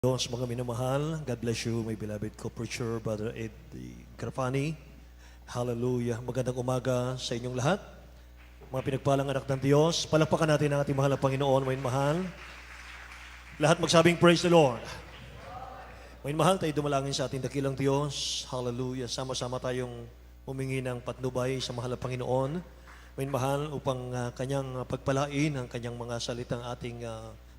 Diyos, mga minamahal, God bless you, my beloved co-preacher, Brother Ed Grafani. Hallelujah. Magandang umaga sa inyong lahat. Mga pinagpalang anak ng Diyos, palakpakan natin ang ating mahal na Panginoon, mga mahal. Lahat magsabing, praise the Lord. Mga mahal, tayo dumalangin sa ating dakilang Diyos. Hallelujah. Sama-sama tayong humingi ng patnubay sa mahal na Panginoon. Mga mahal, upang kanyang pagpalain ang kanyang mga salitang ating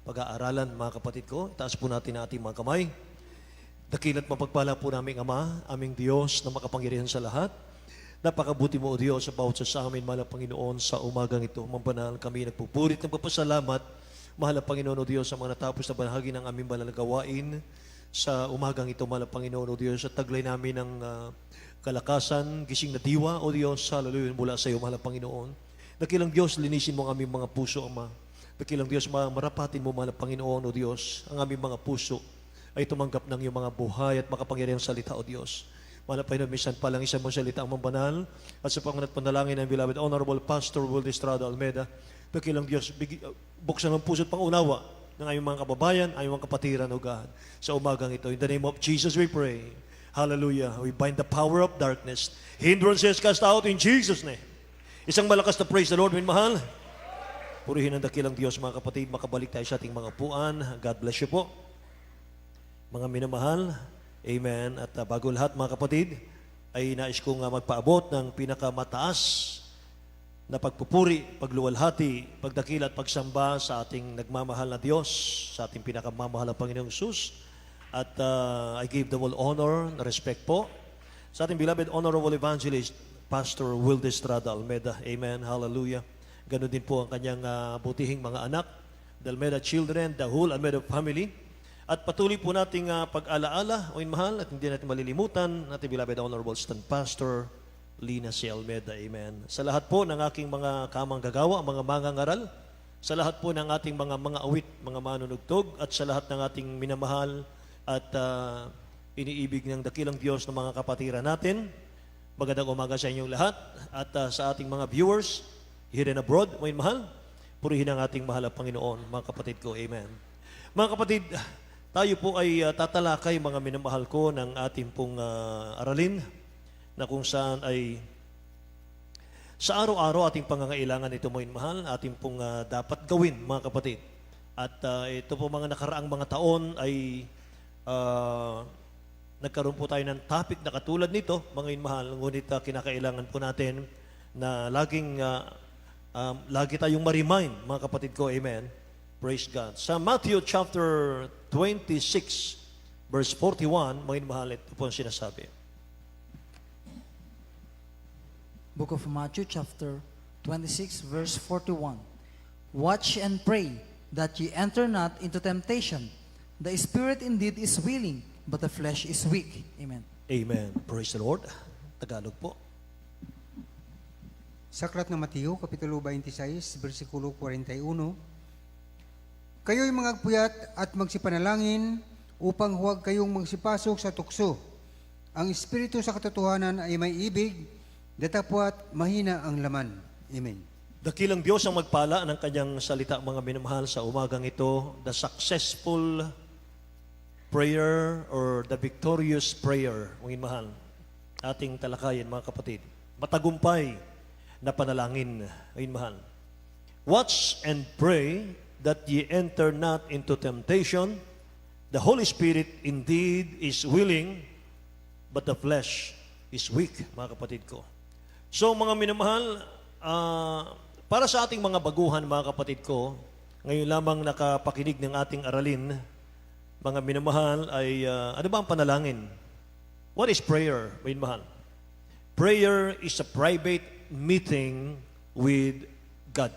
pag-aaralan, mga kapatid ko. Itaas po natin ang ating mga kamay. Dakila't mapagpala po naming Ama, aming Diyos na makapangyarihan sa lahat. Napakabuti mo, O Diyos, sa bawat sa amin, mahal na Panginoon, sa umagang ito. Mambanal kami nagpupurit ng papasalamat, mahal na Panginoon, O Diyos, sa mga natapos na bahagi ng aming banal na gawain. Sa umagang ito, mahal na Panginoon, O Diyos, sa taglay namin ng kalakasan, gising na diwa, O Diyos, hallelujah, mula sa iyo, mahal na Panginoon. Dakilang Diyos, linisin mo ang aming mga puso, Ama. Dakilang Diyos, marapatin mo, mahal na Panginoon, O Diyos, ang aming mga puso ay tumanggap ng iyong mga buhay at makapangyarihang salita, O Diyos. Mahal na Panginoon, minsan pa lang isang mong salita ang mambanal at sa panganat panalangin ng beloved Honorable Pastor Will Estrada Almeida. Dakilang Diyos, buksan ang puso at pangunawa ng aming mga kababayan, aming mga kapatiran, O God, sa umagang ito. In the name of Jesus we pray. Hallelujah. We bind the power of darkness. Hindrances cast out in Jesus' name. Isang malakas na praise the Lord, min mahal. Purihin ang dakilang Diyos, mga kapatid. Makabalik tayo sa ating mga upuan. God bless you po. Mga minamahal, amen. At bago lahat, mga kapatid, ay nais kong magpaabot ng pinakamataas na pagpupuri, pagluwalhati, pagdakila at pagsamba sa ating nagmamahal na Diyos, sa ating pinakamamahal na Panginoong Sus. At I give the all honor, respect po, sa ating beloved Honorable Evangelist, Pastor Will Estrada Almeida. Amen. Hallelujah. Ganon din po ang kanyang butihing mga anak, the Almeida children, the whole Almeida family. At patuloy po nating pag-alaala, o mahal, at hindi natin malilimutan, natin beloved Honorable Stand Pastor Lina C. Almeida. Amen. Sa lahat po ng aking mga kamang gagawa, mga mangangaral, sa lahat po ng ating mga awit, mga manunugtog, at sa lahat ng ating minamahal at iniibig ng dakilang Diyos ng mga kapatiran natin, magandang umaga sa inyong lahat. At sa ating mga viewers, here and abroad, mga mahal, purihin ang ating mahal na Panginoon, mga kapatid ko. Amen. Mga kapatid, tayo po ay tatalakay, mga minamahal ko, ng ating pong aralin, na kung saan ay sa araw-araw ating pangangailangan ito, mga mahal, ating pong dapat gawin, mga kapatid. At ito po mga nakaraang mga taon ay nagkaroon po tayo ng topic na katulad nito, mga mahal, ngunit kinakailangan po natin na lagi tayong ma-remind, mga kapatid ko. Amen. Praise God. Sa Matthew chapter 26, verse 41, mga mahal, ito po ang sinasabi. Book of Matthew chapter 26, verse 41. Watch and pray that ye enter not into temptation. The spirit indeed is willing, but the flesh is weak. Amen. Amen. Praise the Lord. Tagalog po. Sa aklat ng Mateo, Kapitulo 26, versikulo 41, kayo'y magpuyat at magsipanalangin upang huwag kayong magsipasok sa tukso. Ang Espiritu sa katotohanan ay may ibig, datapwat mahina ang laman. Amen. Dakilang Diyos ang magpala ng kanyang salita, mga minamahal, sa umagang ito. The successful prayer or the victorious prayer, mga mahal, ating talakayan, mga kapatid. Matagumpay na panalangin, mga mahal. Watch and pray that ye enter not into temptation. The Holy Spirit indeed is willing, but the flesh is weak, mga kapatid ko. So, mga minamahal, para sa ating mga baguhan, mga kapatid ko, ngayon lamang nakapakinig ng ating aralin, mga minamahal, ay ano ba ang panalangin? What is prayer, mga minamahal? Prayer is a private meeting with God.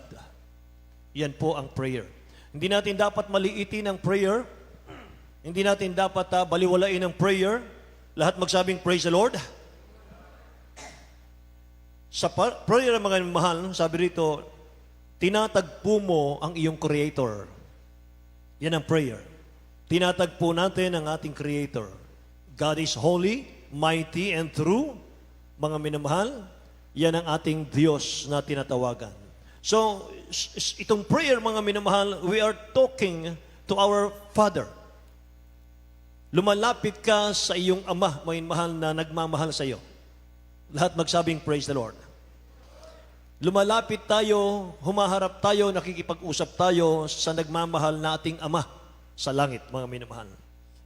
Yan po ang prayer. Hindi natin dapat maliitin ang prayer. Hindi natin dapat baliwalain ang prayer. Lahat magsabing, praise the Lord. Sa prayer, mga mahal, sabi rito, tinatagpo mo ang iyong Creator. Yan ang prayer. Tinatagpo natin ang ating Creator. God is holy, mighty, and true. Mga minamahal, yan ang ating Diyos na tinatawagan. So, itong prayer, mga minamahal, we are talking to our Father. Lumalapit ka sa iyong Ama, mga mahal na nagmamahal sa iyo. Lahat magsabing, praise the Lord. Lumalapit tayo, humaharap tayo, nakikipag-usap tayo sa nagmamahal na ating Ama sa langit, mga minamahal.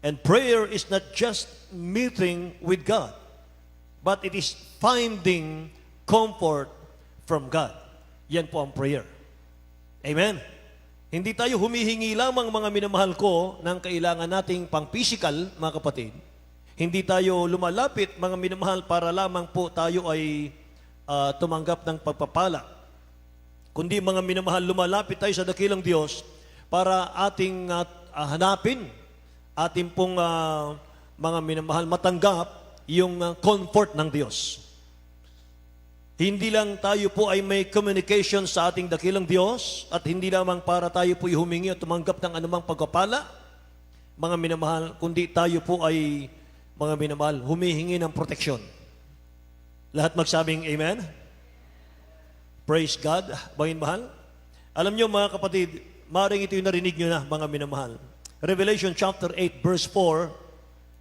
And prayer is not just meeting with God, but it is finding comfort from God. Yan po ang prayer. Amen. Hindi tayo humihingi lamang, mga minamahal ko, ng kailangan nating pang-physical, mga kapatid. Hindi tayo lumalapit, mga minamahal, para lamang po tayo ay tumanggap ng pagpapala. Kundi, mga minamahal, lumalapit tayo sa dakilang Diyos para ating hanapin, ating pong mga minamahal, matanggap yung comfort ng Diyos. Hindi lang tayo po ay may communication sa ating dakilang Diyos at hindi lamang para tayo po humingi at tumanggap ng anumang pagpapala, mga minamahal, kundi tayo po ay, mga minamahal, humihingi ng proteksyon. Lahat magsabing amen? Praise God, mga minamahal. Alam nyo, mga kapatid, maaaring ito yung narinig nyo na, mga minamahal. Revelation chapter 8 verse 4,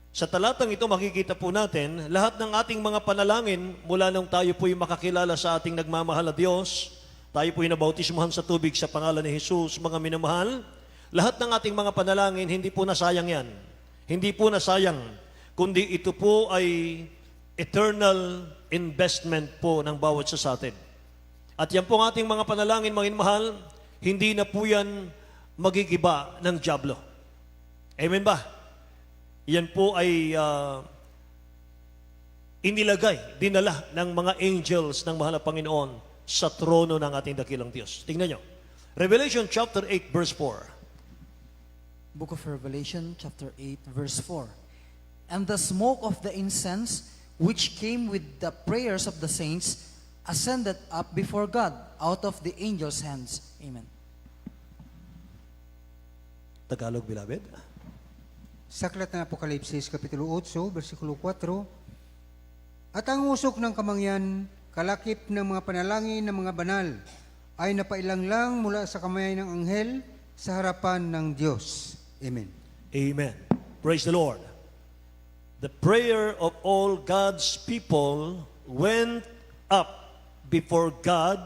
sa talatang ito makikita po natin, lahat ng ating mga panalangin mula nung tayo po'y makakilala sa ating nagmamahal na Diyos, tayo po'y nabautismuhan sa tubig sa pangalan ni Jesus, mga minamahal, lahat ng ating mga panalangin, hindi po nasayang yan. Hindi po nasayang, kundi ito po ay eternal investment po ng bawat isa sa atin. At yan po ang ating mga panalangin, mga minamahal, hindi na po yan magigiba ng dyablo. Amen ba? Yan po ay inilagay, dinala ng mga angels ng mahal na Panginoon sa trono ng ating dakilang Diyos. Tingnan nyo. Revelation chapter 8 verse 4. Book of Revelation, chapter 8, verse 4. And the smoke of the incense, which came with the prayers of the saints, ascended up before God out of the angels' hands. Amen. Tagalog, beloved. Sa aklat ng Apokalipsis, Kapitulo 8, versikulo 4, at ang usok ng kamangyan, kalakip ng mga panalangin ng mga banal, ay napailang lang mula sa kamay ng anghel sa harapan ng Diyos. Amen. Amen. Praise the Lord. The prayer of all God's people went up before God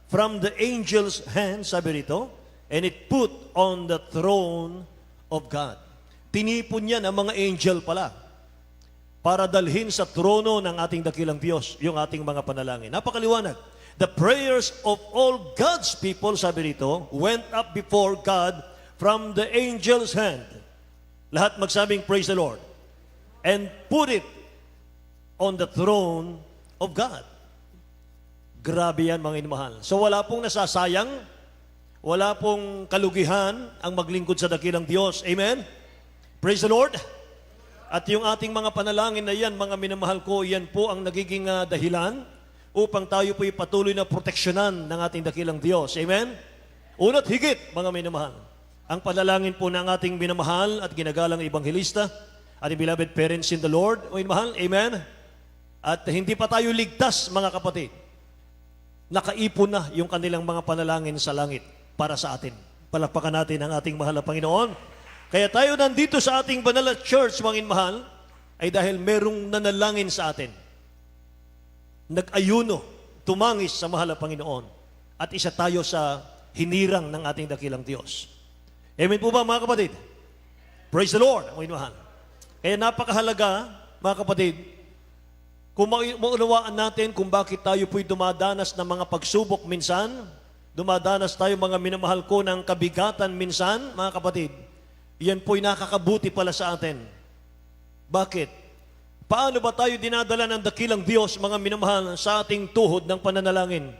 from the angel's hand, sabi rito, and it put on the throne of God. Tinipon niya ng mga angel pala para dalhin sa trono ng ating dakilang Diyos yung ating mga panalangin. Napakaliwanag. The prayers of all God's people, sabi rito, went up before God from the angel's hand. Lahat magsabing, praise the Lord. And put it on the throne of God. Grabe yan, mga inmahal. So wala pong nasasayang, wala pong kalugihan ang maglingkod sa dakilang Diyos. Amen? Praise the Lord. At yung ating mga panalangin na yan, mga minamahal ko, yan po ang nagiging dahilan upang tayo po'y patuloy na proteksyonan ng ating dakilang Diyos. Amen? Una't higit, mga minamahal, ang panalangin po ng ating minamahal at ginagalang ebanghelista at beloved parents in the Lord, mga minamahal. Amen? At hindi pa tayo ligtas, mga kapatid. Nakaipon na yung kanilang mga panalangin sa langit para sa atin. Palakpakan natin ang ating mahal na Panginoon. Kaya tayo nandito sa ating banal na church, mga inmahal, ay dahil merong nanalangin sa atin. Nag-ayuno, tumangis sa mahal na Panginoon. At isa tayo sa hinirang ng ating dakilang Diyos. Amen po ba, mga kapatid? Praise the Lord, mga inmahal. Kaya napakahalaga, mga kapatid, kung maunawaan natin kung bakit tayo po'y dumadanas ng mga pagsubok minsan, dumadanas tayo, mga minamahal ko, ng kabigatan minsan, mga kapatid, yan po'y nakakabuti pala sa atin. Bakit? Paano ba tayo dinadala ng dakilang Diyos, mga minamahal, sa ating tuhod ng pananalangin?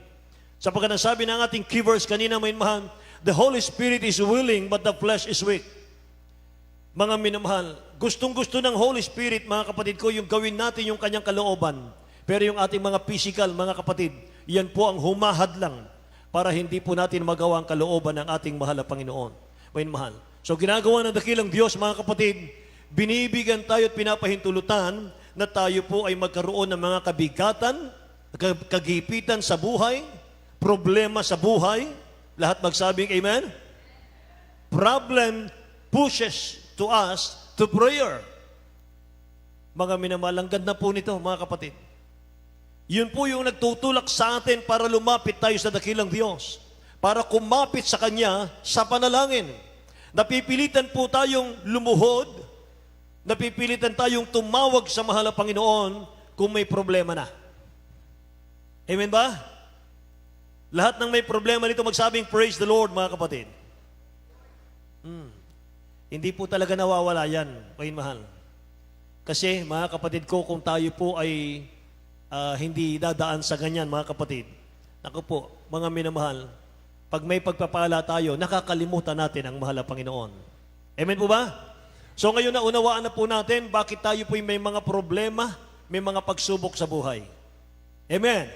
Sapagkat ang sabi ng ating key verse kanina, mga minamahal, the Holy Spirit is willing, but the flesh is weak. Mga minamahal, gustong-gusto ng Holy Spirit, mga kapatid ko, yung gawin natin yung kanyang kalooban. Pero yung ating mga physical, mga kapatid, yan po ang humahadlang para hindi po natin magawa ang kalooban ng ating mahal na Panginoon. Mga minamahal. So ginagawa ng dakilang Diyos, mga kapatid, binibigyan tayo at pinapahintulutan na tayo po ay magkaroon ng mga kabigatan, kagipitan sa buhay, problema sa buhay. Lahat magsabing amen? Problem pushes to us to prayer. Mga minamahal, ang ganda po nito, mga kapatid. Yun po yung nagtutulak sa atin para lumapit tayo sa dakilang Diyos. Para kumapit sa Kanya sa panalangin. Napipilitan po tayong lumuhod. Napipilitan tayong tumawag sa mahal na Panginoon kung may problema na. Amen ba? Lahat ng may problema dito magsabing, praise the Lord, mga kapatid. Hindi po talaga nawawala yan, mahal. Kasi, mga kapatid ko, kung tayo po ay hindi dadaan sa ganyan, mga kapatid, naku po, mga minamahal, pag may pagpapala tayo, nakakalimutan natin ang mahal na Panginoon. Amen po ba? So ngayon na unawaan na po natin bakit tayo po may mga problema, may mga pagsubok sa buhay. Amen.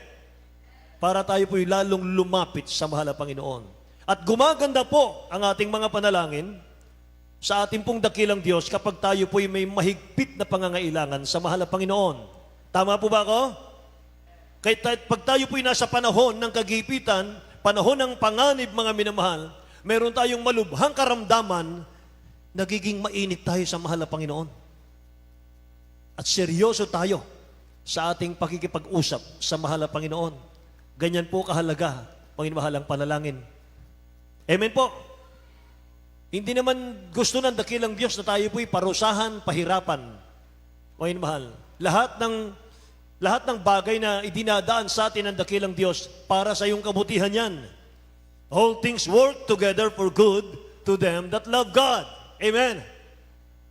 Para tayo po lalong lumapit sa mahal na Panginoon. At gumaganda po ang ating mga panalangin sa ating pong dakilang Diyos kapag tayo po may mahigpit na pangangailangan sa mahal na Panginoon. Tama po ba ako? Kahit pag tayo po nasa panahon ng kagipitan, panahon ng panganib, mga minamahal, meron tayong malubhang karamdaman, nagiging mainit tayo sa mahal na Panginoon. At seryoso tayo sa ating pakikipag-usap sa mahal na Panginoon. Ganyan po kahalaga, Panginoon, ang panalangin. Amen po. Hindi naman gusto ng dakilang Diyos na tayo po'y parusahan, pahirapan. Panginoon mahal, lahat ng bagay na idinadaan sa atin ng dakilang Diyos para sa iyong kabutihan yan. All things work together for good to them that love God. Amen.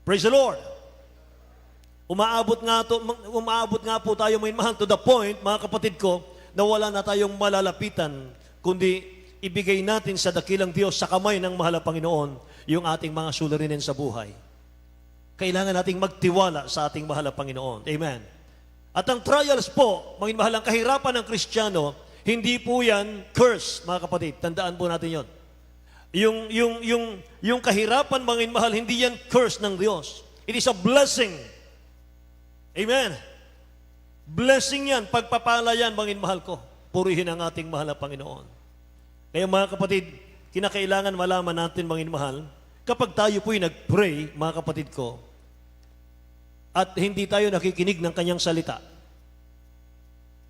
Praise the Lord. Umaabot nga po tayo, mga mahal, to the point, mga kapatid ko, na wala na tayong malalapitan, kundi ibigay natin sa dakilang Diyos sa kamay ng mahal na Panginoon yung ating mga suliranin sa buhay. Kailangan nating magtiwala sa ating mahal na Panginoon. Amen. At ang trials po, mga mahal, ang kahirapan ng Kristiyano, hindi po yan curse, mga kapatid. Tandaan po natin yon. Yung kahirapan, mga mahal, hindi yan curse ng Diyos. It is a blessing. Amen. Blessing yan, pagpapala yan, mga mahal ko. Purihin ang ating mahal na Panginoon. Kaya mga kapatid, kinakailangan malaman natin, mga mahal, kapag tayo po'y nag-pray, mga kapatid ko, at hindi tayo nakikinig ng kanyang salita,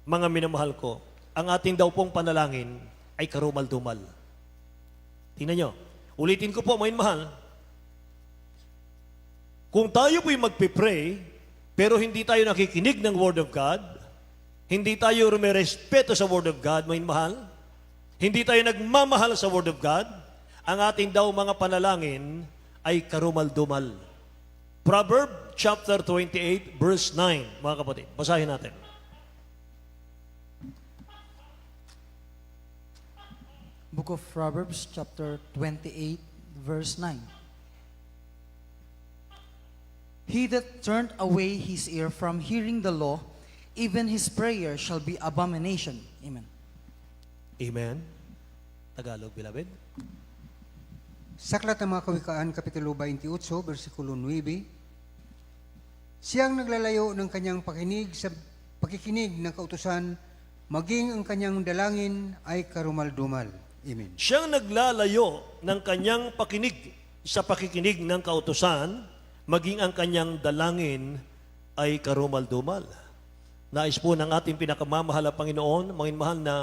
mga minamahal ko, ang ating daw pong panalangin ay karumal-dumal. Tingnan nyo. Ulitin ko po, mga mahal. Kung tayo po'y magpipray, pero hindi tayo nakikinig ng Word of God, hindi tayo rumerespeto sa Word of God, mga mahal, hindi tayo nagmamahal sa Word of God, ang ating daw mga panalangin ay karumal-dumal. Proverb chapter 28, verse 9, mga kapatid. Basahin natin. Book of Proverbs, chapter 28, verse 9. He that turned away his ear from hearing the law, even his prayer shall be abomination. Amen. Amen. Tagalog, beloved. Sa Aklat ng mga Kawikaan, Kapitulo 28, versikulo 9, siyang naglalayo ng kanyang pakikinig ng kautusan, maging ang kanyang dalangin ay karumal-dumal. Amen. Siyang naglalayo ng kanyang pakikinig ng kautusan, maging ang kanyang dalangin ay karumal-dumal. Nais po ng ating pinakamamahal na Panginoon, mga mahal, na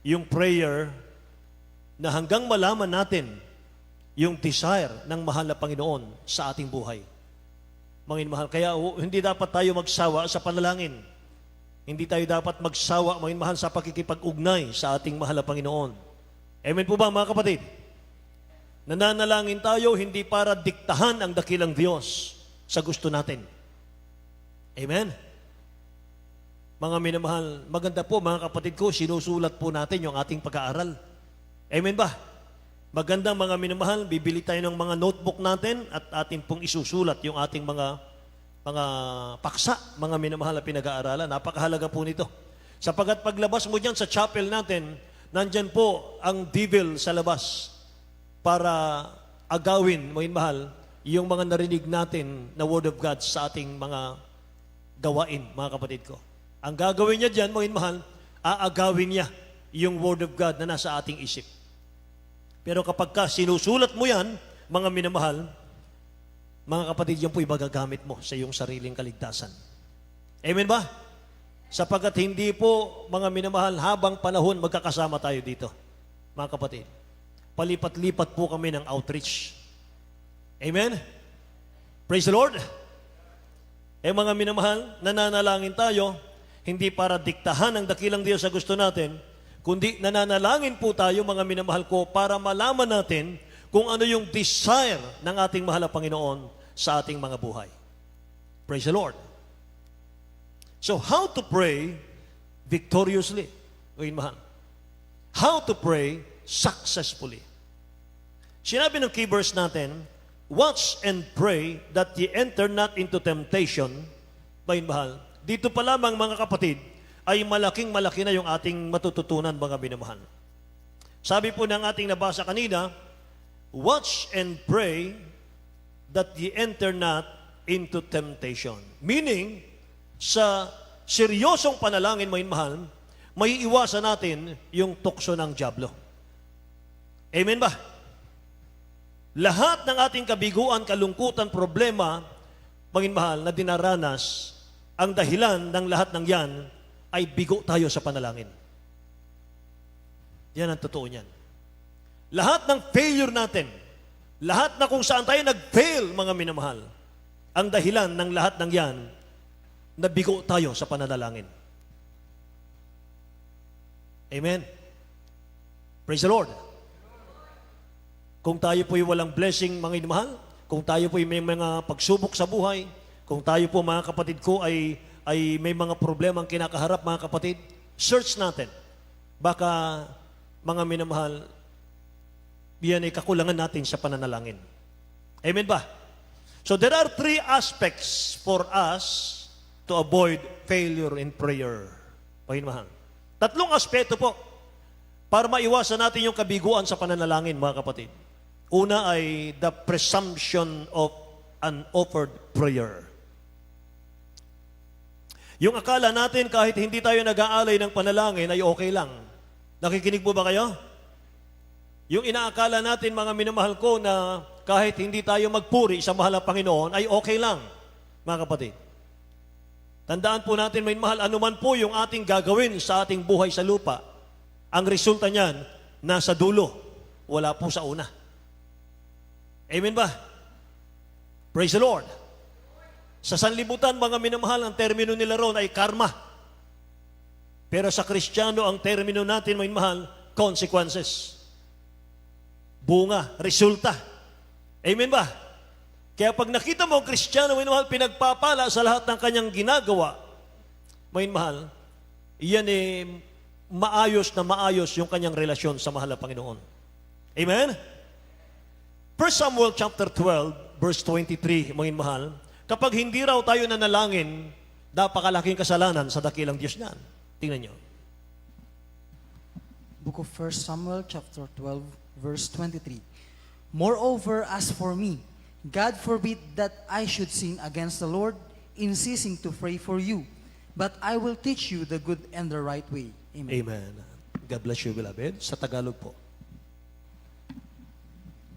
yung prayer na hanggang malaman natin yung desire ng mahal na Panginoon sa ating buhay. Mga mahal, kaya hindi dapat tayo magsawa sa panalangin. Hindi tayo dapat magsawa, mga mahal, sa pakikipag-ugnay sa ating mahal na Panginoon. Amen po ba, mga kapatid? Nananalangin tayo hindi para diktahan ang dakilang Diyos sa gusto natin. Amen? Mga minamahal, maganda po, mga kapatid ko, sinusulat po natin yung ating pag-aaral. Amen ba? Magandang mga minamahal, bibili tayo ng mga notebook natin at atin pong isusulat yung ating mga paksa, mga minamahal na pinag-aaralan. Napakahalaga po nito. Sapagat paglabas mo dyan sa chapel natin, nandyan po ang devil sa labas para agawin, mga mahal, yung mga narinig natin na Word of God sa ating mga gawain, mga kapatid ko. Ang gagawin niya dyan, mga mahal, aagawin niya yung Word of God na nasa ating isip. Pero kapag sinusulat mo yan, mga minamahal, mga kapatid, yan po'y magagamit mo sa iyong sariling kaligtasan. Amen ba? Sapagkat hindi po, mga minamahal, habang panahon magkakasama tayo dito, mga kapatid. Palipat-lipat po kami ng outreach. Amen? Praise the Lord! Mga minamahal, nananalangin tayo, hindi para diktahan ang dakilang Diyos sa gusto natin, kundi nananalangin po tayo, mga minamahal ko, para malaman natin kung ano yung desire ng ating mahal na Panginoon sa ating mga buhay. Praise the Lord! So, how to pray victoriously? Ngayon, mahal. How to pray successfully? Sinabi ng key verse natin, watch and pray that ye enter not into temptation. Ngayon, mahal. Dito pa lamang, mga kapatid, ay malaking-malaki na yung ating matututunan, mga binamahal. Sabi po ng ating nabasa kanina, watch and pray that ye enter not into temptation. Meaning, sa seryosong panalangin, mga mahal, may iwasan natin yung tukso ng dyablo. Amen ba? Lahat ng ating kabiguan, kalungkutan, problema, mga mahal, na dinaranas, ang dahilan ng lahat ng yan ay bigo tayo sa panalangin. Yan ang totoo niyan. Lahat ng failure natin, lahat na kung saan tayo nag-fail, mga minamahal, ang dahilan ng lahat ng yan, nabigo tayo sa pananalangin. Amen? Praise the Lord! Kung tayo po'y walang blessing, mga inamahal, kung tayo po'y may mga pagsubok sa buhay, kung tayo po, mga kapatid ko, ay may mga problemang kinakaharap, mga kapatid, search natin. Baka, mga minamahal, yan ay kakulangan natin sa pananalangin. Amen ba? So there are three aspects for us to avoid failure in prayer. Pahimahal. Tatlong aspeto po para maiwasan natin yung kabiguan sa pananalangin, mga kapatid. Una ay the presumption of unoffered prayer. Yung akala natin kahit hindi tayo nag-aalay ng panalangin ay okay lang. Nakikinig po ba kayo? Yung inaakala natin, mga minamahal ko, na kahit hindi tayo magpuri sa mahal na Panginoon ay okay lang, mga kapatid. Tandaan po natin, may mahal, anuman po yung ating gagawin sa ating buhay sa lupa, ang resulta niyan, nasa dulo, wala po sa una. Amen ba? Praise the Lord. Sa sanlibutan, mga minamahal, ang termino nila ron ay karma. Pero sa Kristiyano, ang termino natin, mga minamahal, consequences. Bunga, resulta. Amen ba? Kaya pag nakita mo ang Kristiyano, may mahal, pinagpapala sa lahat ng kanyang ginagawa, may mahal, iyan maayos na maayos yung kanyang relasyon sa mahal na Panginoon. Amen? 1 Samuel chapter 12, verse 23, mga mahal, kapag hindi raw tayo nanalangin, napakalaking kasalanan sa dakilang Diyos niyan. Tingnan nyo. Book of 1 Samuel chapter 12, verse 23. Moreover, as for me, God forbid that I should sin against the Lord in ceasing to pray for you, but I will teach you the good and the right way. Amen. Amen. God bless you, beloved. Sa Tagalog po.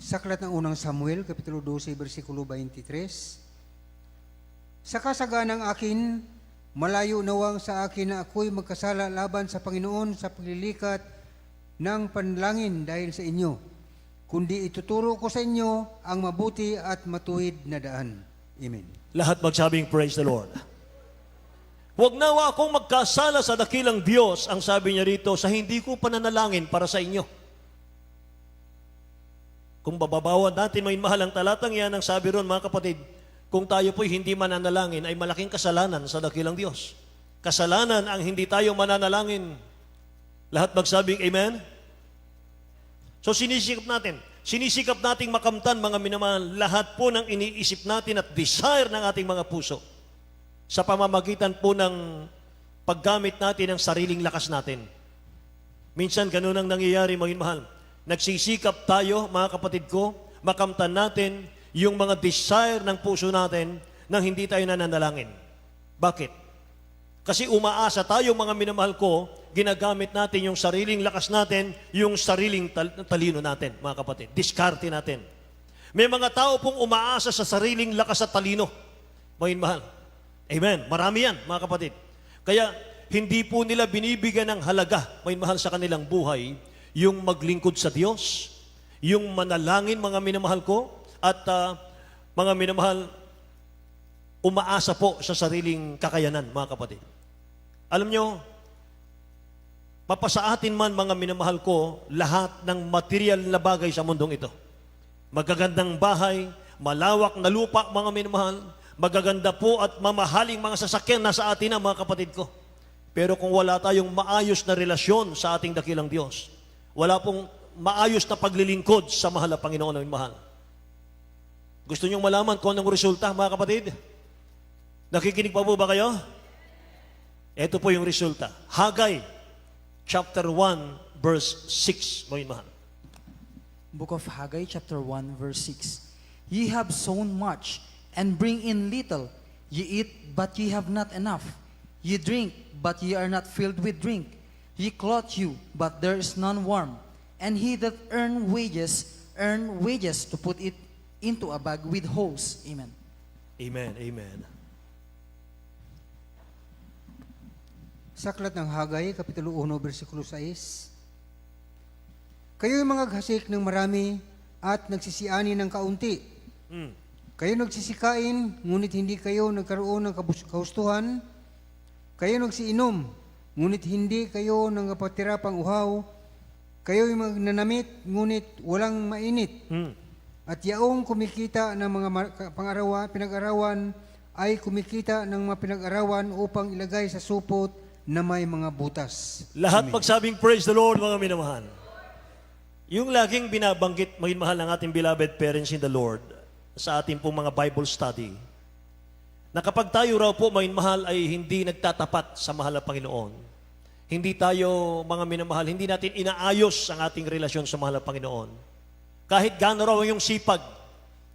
Sa aklat ng unang Samuel, Kapitulo 12, versikulo 23, sa kasaganang akin, malayo nawang sa akin na ako'y magkasala laban sa Panginoon sa paglilikat ng panlangin dahil sa inyo, kundi ituturo ko sa inyo ang mabuti at matuwid na daan. Amen. Lahat magsabing praise the Lord. Huwag nawa akong magkasala sa dakilang Diyos, ang sabi niya rito, sa hindi ko pananalangin para sa inyo. Kung bababawan natin, may mahal ang talatang yan, ang sabi ron, mga kapatid, kung tayo po'y hindi mananalangin, ay malaking kasalanan sa dakilang Diyos. Kasalanan ang hindi tayo mananalangin. Lahat magsabing amen? So sinisikap nating makamtan, mga minamahal, lahat po ng iniisip natin at desire ng ating mga puso sa pamamagitan po ng paggamit natin ng sariling lakas natin. Minsan ganun ang nangyayari, mga minamahal. Nagsisikap tayo, mga kapatid ko, makamtan natin yung mga desire ng puso natin nang hindi tayo nananalangin. Bakit? Kasi umaasa tayo, mga minamahal ko, ginagamit natin yung sariling lakas natin, yung sariling talino natin, mga kapatid. Diskarte natin. May mga tao pong umaasa sa sariling lakas at talino, mga mahal. Amen. Marami yan, mga kapatid. Kaya, hindi po nila binibigyan ng halaga, may mahal sa kanilang buhay, yung maglingkod sa Diyos, yung manalangin, mga minamahal ko, at mga minamahal, umaasa po sa sariling kakayanan, mga kapatid. Alam nyo, mapasa atin man, mga minamahal ko, lahat ng material na bagay sa mundong ito. Magagandang bahay, malawak na lupa, mga minamahal, magaganda po at mamahaling mga sasakyan nasa atin na, mga kapatid ko. Pero kung wala tayong maayos na relasyon sa ating dakilang Diyos, wala pong maayos na paglilingkod sa mahal na Panginoon namin mahal. Gusto niyong malaman kung anong resulta, mga kapatid? Nakikinig pa po ba kayo? Ito po yung resulta. Hagay, chapter 1, verse 6, mga mahal. Book of Haggai, chapter 1, verse 6. Ye have sown much, and bring in little. Ye eat, but ye have not enough. Ye drink, but ye are not filled with drink. Ye clothe you, but there is none warm. And he that earn wages to put it into a bag with holes. Amen. Amen, amen. Sa aklat ng Hagay, Kapitulo 1, versikulo 6. Kayo'y mga hasik ng marami at nagsisiani ng kaunti. Kayo nagsisikain, ngunit hindi kayo nagkaroon ng kahustuhan. Kayo nagsiinom, ngunit hindi kayo nangapatira pang uhaw. Kayo'y magnanamit, ngunit walang mainit. At yaong kumikita ng mga pinag-arawan ay kumikita ng mga pinag-arawan upang ilagay sa supot na may mga butas. Lahat Amen. magsabing praise the Lord, mga minamahal. Yung laging binabanggit, mga mahal ng ating beloved parents in the Lord, sa ating pong mga Bible study, na kapag tayo raw po, mga mahal, ay hindi nagtatapat sa mahal na Panginoon, hindi tayo, mga minamahal, hindi natin inaayos ang ating relasyon sa mahal na Panginoon. Kahit gaano raw yung sipag,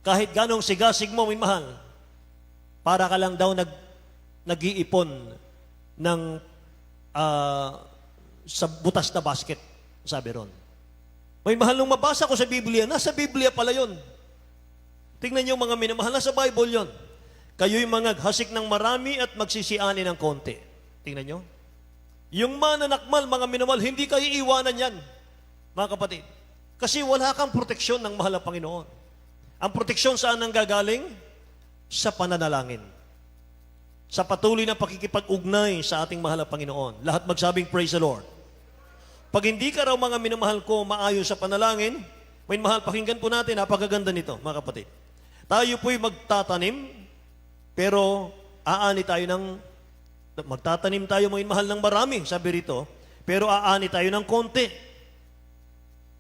kahit ganong sigasig mo, mga mahal, para ka lang daw nag-iipon ng sa butas na basket, sabi ron. May mahal nung mabasa ko sa Biblia, nasa Biblia pala yon. Tingnan niyo mga minamahal, nasa Bible yon. Kayo'y mga hasik ng marami at magsisiani ng konti. Tingnan niyo. Yung mananakmal, mga minamahal, hindi kayo iwanan yan, mga kapatid. Kasi wala kang proteksyon ng mahal na Panginoon. Ang proteksyon saan nanggagaling? Sa pananalangin. Sa patuloy na pakikipag-ugnay sa ating mahal na Panginoon. Lahat magsabing praise the Lord. Pag hindi ka raw mga minamahal ko maayos sa panalangin, may mahal, pakinggan po natin, napakaganda nito, mga kapatid. Tayo po'y magtatanim, pero aani tayo magtatanim tayo, mga mahal, ng marami, sabi rito, pero aani tayo ng konti.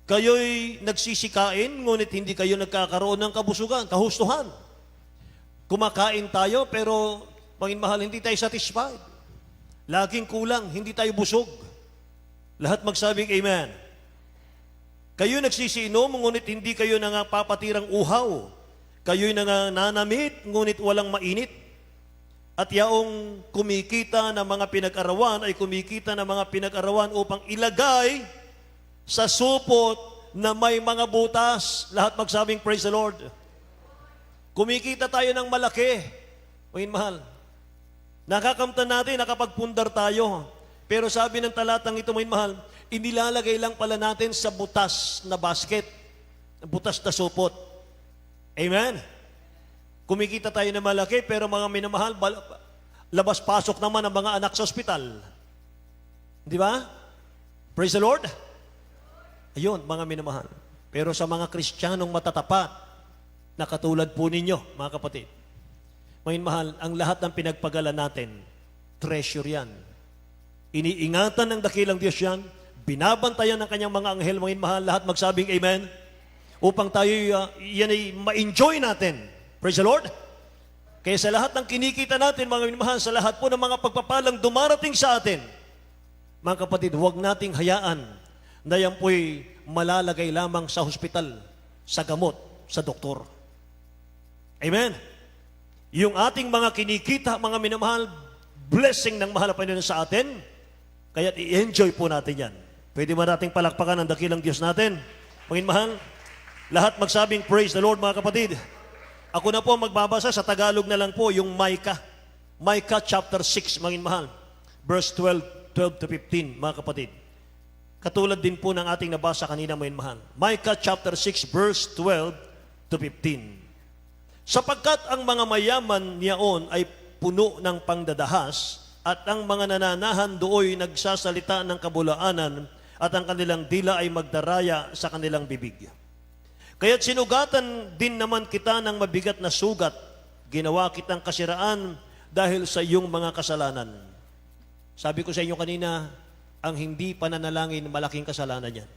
Kayo'y nagsisikain, ngunit hindi kayo nagkakaroon ng kahustuhan. Kumakain tayo, pero, mga mahal, hindi tayo satisfied. Laging kulang, hindi tayo busog. Lahat magsabing amen. Kayo nagsisiinom, ngunit hindi kayo nangapapatirang uhaw. Kayo'y nananamit, ngunit walang mainit. At yaong kumikita ng mga pinag-arawan ay kumikita ng mga pinag-arawan upang ilagay sa supot na may mga butas. Lahat magsabing praise the Lord. Kumikita tayo ng malaki. Mga mahal, nakakamtan natin, nakapagpundar tayo. Pero sabi ng talatang ito, mga mahal, inilalagay lang pala natin sa butas na basket, butas na supot. Amen? Kumikita tayo ng malaki, pero mga minamahal, labas-pasok naman ang mga anak sa ospital. Di ba? Praise the Lord. Ayun, mga minamahal. Pero sa mga Kristiyanong matatapat, na katulad po ninyo, mga kapatid, mga minamahal, ang lahat ng pinagpagalan natin, treasure yan. Iniingatan ng dakilang Diyos yan, binabantayan ng kanyang mga anghel, mga mahal, lahat magsabing amen, upang tayo yan ay ma-enjoy natin. Praise the Lord. Kaya sa lahat ng kinikita natin, mga mahal, sa lahat po ng mga pagpapalang dumarating sa atin, mga kapatid, huwag nating hayaan na yan po'y malalagay lamang sa hospital, sa gamot, sa doktor. Amen. Yung ating mga kinikita, mga minamahal, blessing ng mahal na Panginoon sa atin, kaya i-enjoy po natin yan. Pwede ba nating palakpakan ang dakilang Diyos natin? Panginoon mahal, lahat magsabing praise the Lord, mga kapatid. Ako na po magbabasa sa Tagalog na lang po, yung Micah. Micah chapter 6, mga mahal, verse 12 to 15, mga kapatid. Katulad din po ng ating nabasa kanina, mga mahal. Micah chapter 6, verse 12 to 15. Sapagkat ang mga mayaman niyaon ay puno ng pangdadahas, at ang mga nananahan dooy nagsasalita ng kabulaanan, at ang kanilang dila ay magdaraya sa kanilang bibig. Kaya't sinugatan din naman kita ng mabigat na sugat, ginawa kitang kasiraan dahil sa iyong mga kasalanan. Sabi ko sa inyo kanina, ang hindi pananalangin, malaking kasalanan yan.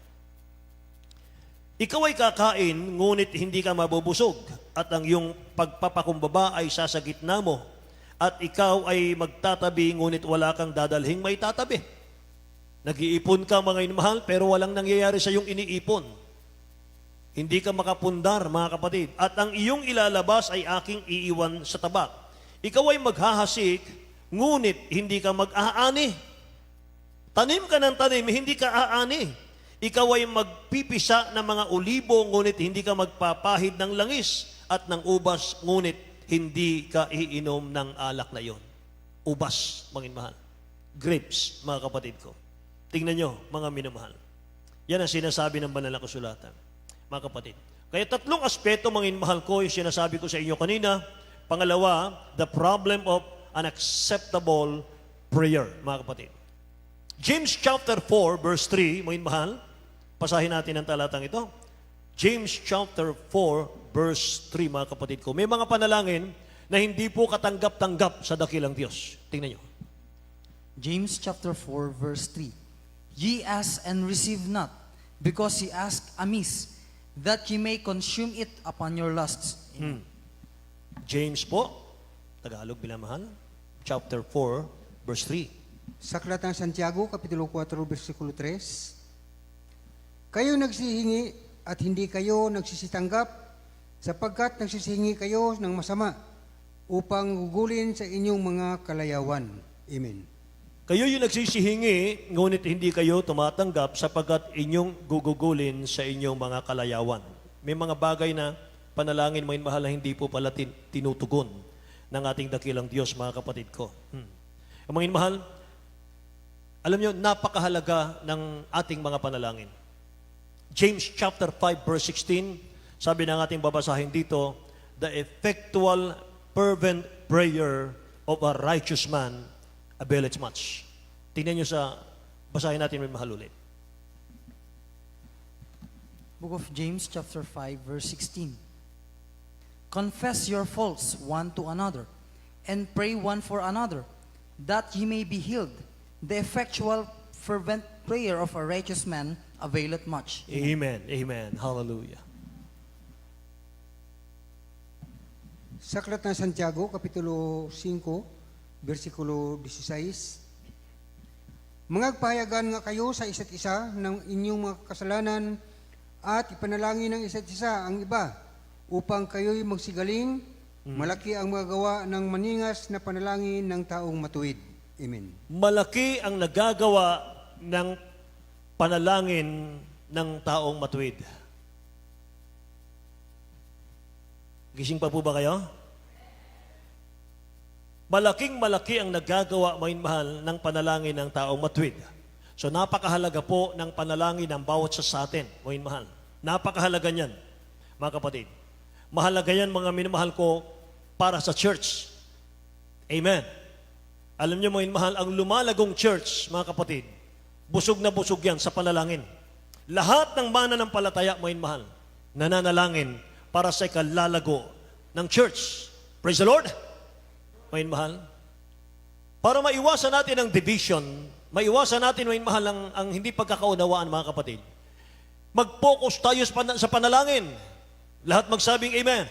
Ikaw ay kakain, ngunit hindi ka mabubusog, at ang iyong pagpapakumbaba ay sa gitna mo, at ikaw ay magtatabi, ngunit wala kang dadalhing may tatabi. Nag-iipon ka, mga inmahal, pero walang nangyayari sa iyong iniipon. Hindi ka makapundar, mga kapatid. At ang iyong ilalabas ay aking iiwan sa tabak. Ikaw ay maghahasik, ngunit hindi ka mag-aani. Tanim ka ng tanim, hindi ka aani. Ikaw ay magpipisa ng mga ulibo, ngunit hindi ka magpapahid ng langis, at ng ubas, ngunit hindi ka iinom ng alak na iyon. Ubas, mga mahal. Grapes, mga kapatid ko. Tingnan nyo, mga minamahal. Yan ang sinasabi ng banal na kasulatan, mga kapatid. Kaya tatlong aspeto, mga mahal ko, yung sinasabi ko sa inyo kanina. Pangalawa, the problem of unacceptable prayer, mga kapatid. James chapter 4, verse 3, mga mahal, pasahin natin ang talatang ito. James chapter 4, verse 3, mga kapatid ko. May mga panalangin na hindi po katanggap-tanggap sa dakilang Diyos. Tingnan nyo. James chapter 4, verse 3. Ye ask and receive not, because ye ask amiss, that ye may consume it upon your lusts. James po, Tagalog binamahal, chapter 4, verse 3. Sa Aklat ng Santiago, Kapitulo 4, versikulo 3, kayo nagsihingi at hindi kayo nagsisitanggap, sapagkat nagsisihingi kayo ng masama upang gugulin sa inyong mga kalayawan. Amen. Kayo yung nagsisihingi, ngunit hindi kayo tumatanggap sapagkat inyong gugugulin sa inyong mga kalayawan. May mga bagay na panalangin, mga mahal, na hindi po pala tinutugon ng ating dakilang Diyos, mga kapatid ko. Mga mahal, alam nyo, napakahalaga ng ating mga panalangin. James chapter 5, verse 16, sabi ng ating babasahin dito, the effectual, fervent prayer of a righteous man availeth much. Tingnan nyo sa, basahin natin may mahal ulit. Book of James chapter 5, verse 16. Confess your faults one to another, and pray one for another, that ye may be healed. The effectual, fervent prayer of a righteous man availeth much. Amen. Amen. Hallelujah. Sa Aklat ng Santiago, Kapitulo 5, versikulo 16, mangagpahayagan nga kayo sa isa't isa ng inyong mga kasalanan at ipanalangin ng isa't isa ang iba upang kayo'y magsigaling. Malaki ang magagawa ng maningas na panalangin ng taong matuwid. Amen. Malaki ang nagagawa ng panalangin ng taong matuwid. Gising pa po ba kayo? Malaking-malaki ang nagagawa, mga mahal, ng panalangin ng taong matuwid. So napakahalaga po ng panalangin ng bawat sa atin, mga mahal. Napakahalaga niyan, mga kapatid. Mahalaga yan, mga minamahal ko, para sa church. Amen. Alam niyo, mga mahal, ang lumalagong church, mga kapatid, busog na busog yan sa panalangin. Lahat ng mananampalataya, mga mahal, nananalangin para sa ikalalago ng church. Praise the Lord. Mga mahal, para maiwasan natin ang division, maiwasan natin, mga mahal, ang hindi pagkakaunawaan, mga kapatid, mag-focus tayo sa panalangin. Lahat magsabing amen.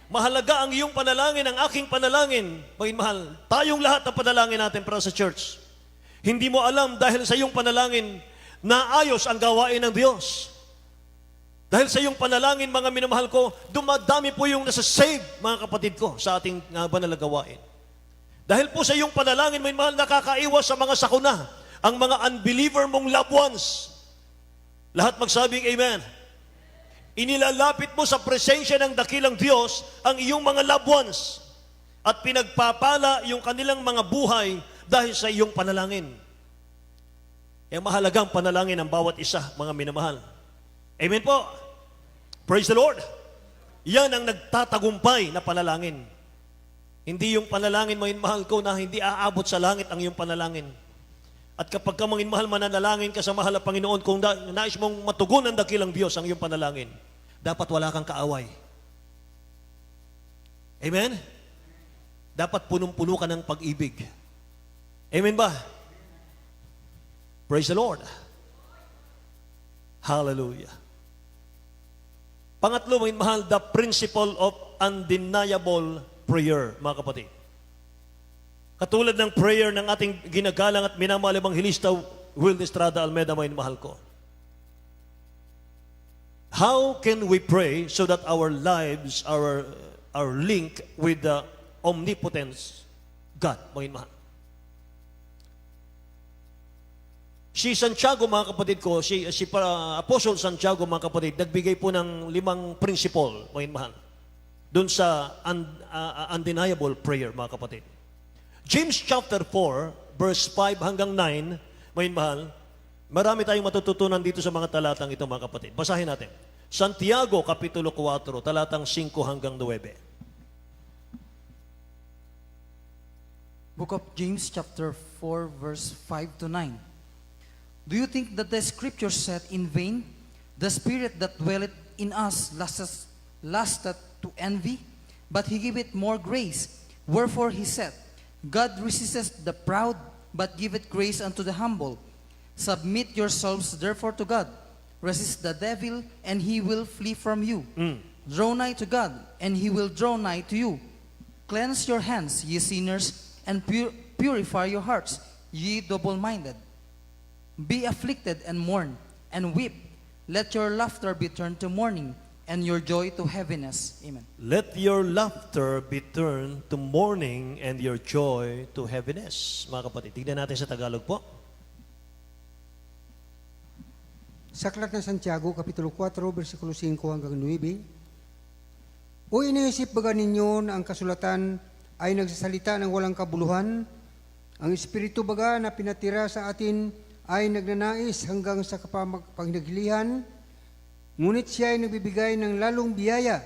Mahalaga ang iyong panalangin, ang aking panalangin. Mga mahal, tayong lahat ng panalangin natin para sa church. Hindi mo alam dahil sa iyong panalangin, naayos ang gawain ng Diyos. Dahil sa iyong panalangin, mga minamahal ko, dumadami po yung nasa-save, mga kapatid ko, sa ating banal na gawain. Dahil po sa iyong panalangin, mga minamahal, nakakaiwas sa mga sakuna, ang mga unbeliever mong loved ones. Lahat magsabing amen. Inilalapit mo sa presensya ng dakilang Diyos ang iyong mga loved ones. at pinagpapala yung kanilang mga buhay dahil sa iyong panalangin. Kaya mahalagang panalangin ng bawat isa, mga minamahal. Amen po. Praise the Lord. Yan ang nagtatagumpay na panalangin. Hindi yung panalangin, mga mahal ko, na hindi aabot sa langit ang iyong panalangin. At kapag ka, mga mahal, mananalangin ka sa mahal na Panginoon, kung nais mong matugon ng dakilang Diyos ang iyong panalangin, dapat wala kang kaaway. Amen? Dapat punong-puno ka ng pag-ibig. Amen ba? Praise the Lord. Hallelujah. Pangatlo, mga mahal, the principle of undeniable prayer, mga kapatid. Katulad ng prayer ng ating ginagalang at minamahal Evangelista Will Estrada Almeida, mga mahal ko. How can we pray so that our lives are linked with the omnipotence God, mga mahal? Si Santiago, mga kapatid ko, si Apostle Santiago, mga kapatid, nagbigay po ng 5 principle, mga mahal, doon sa undeniable prayer, mga kapatid. James chapter 4, verse 5 hanggang 9, mga mahal, marami tayong matututunan dito sa mga talatang ito, mga kapatid. Basahin natin. Santiago, Kapitulo 4, talatang 5 hanggang 9. Book of James chapter 4 verse 5 to 9. Do you think that the scripture said in vain, the spirit that dwelleth in us lusteth to envy? But he giveth more grace. Wherefore he said, God resisteth the proud, but giveth grace unto the humble. Submit yourselves therefore to God. Resist the devil, and he will flee from you. Draw nigh to God, and he will draw nigh to you. Cleanse your hands, ye sinners, and purify your hearts, ye double-minded. Be afflicted and mourn, and weep. Let your laughter be turned to mourning, and your joy to heaviness. Amen. Let your laughter be turned to mourning and your joy to heaviness. Mga kapatid, tignan natin sa Tagalog po. Sa Aklat ng Santiago, Kapitulo 4, versikulo 5 hanggang 9. O iniisip baga ninyo na ang kasulatan ay nagsasalita ng walang kabuluhan? Ang Espiritu baga na pinatira sa atin ay nagnanais hanggang sa kapanghinaghilihan, ngunit siya ay nagbibigay ng lalong biyaya.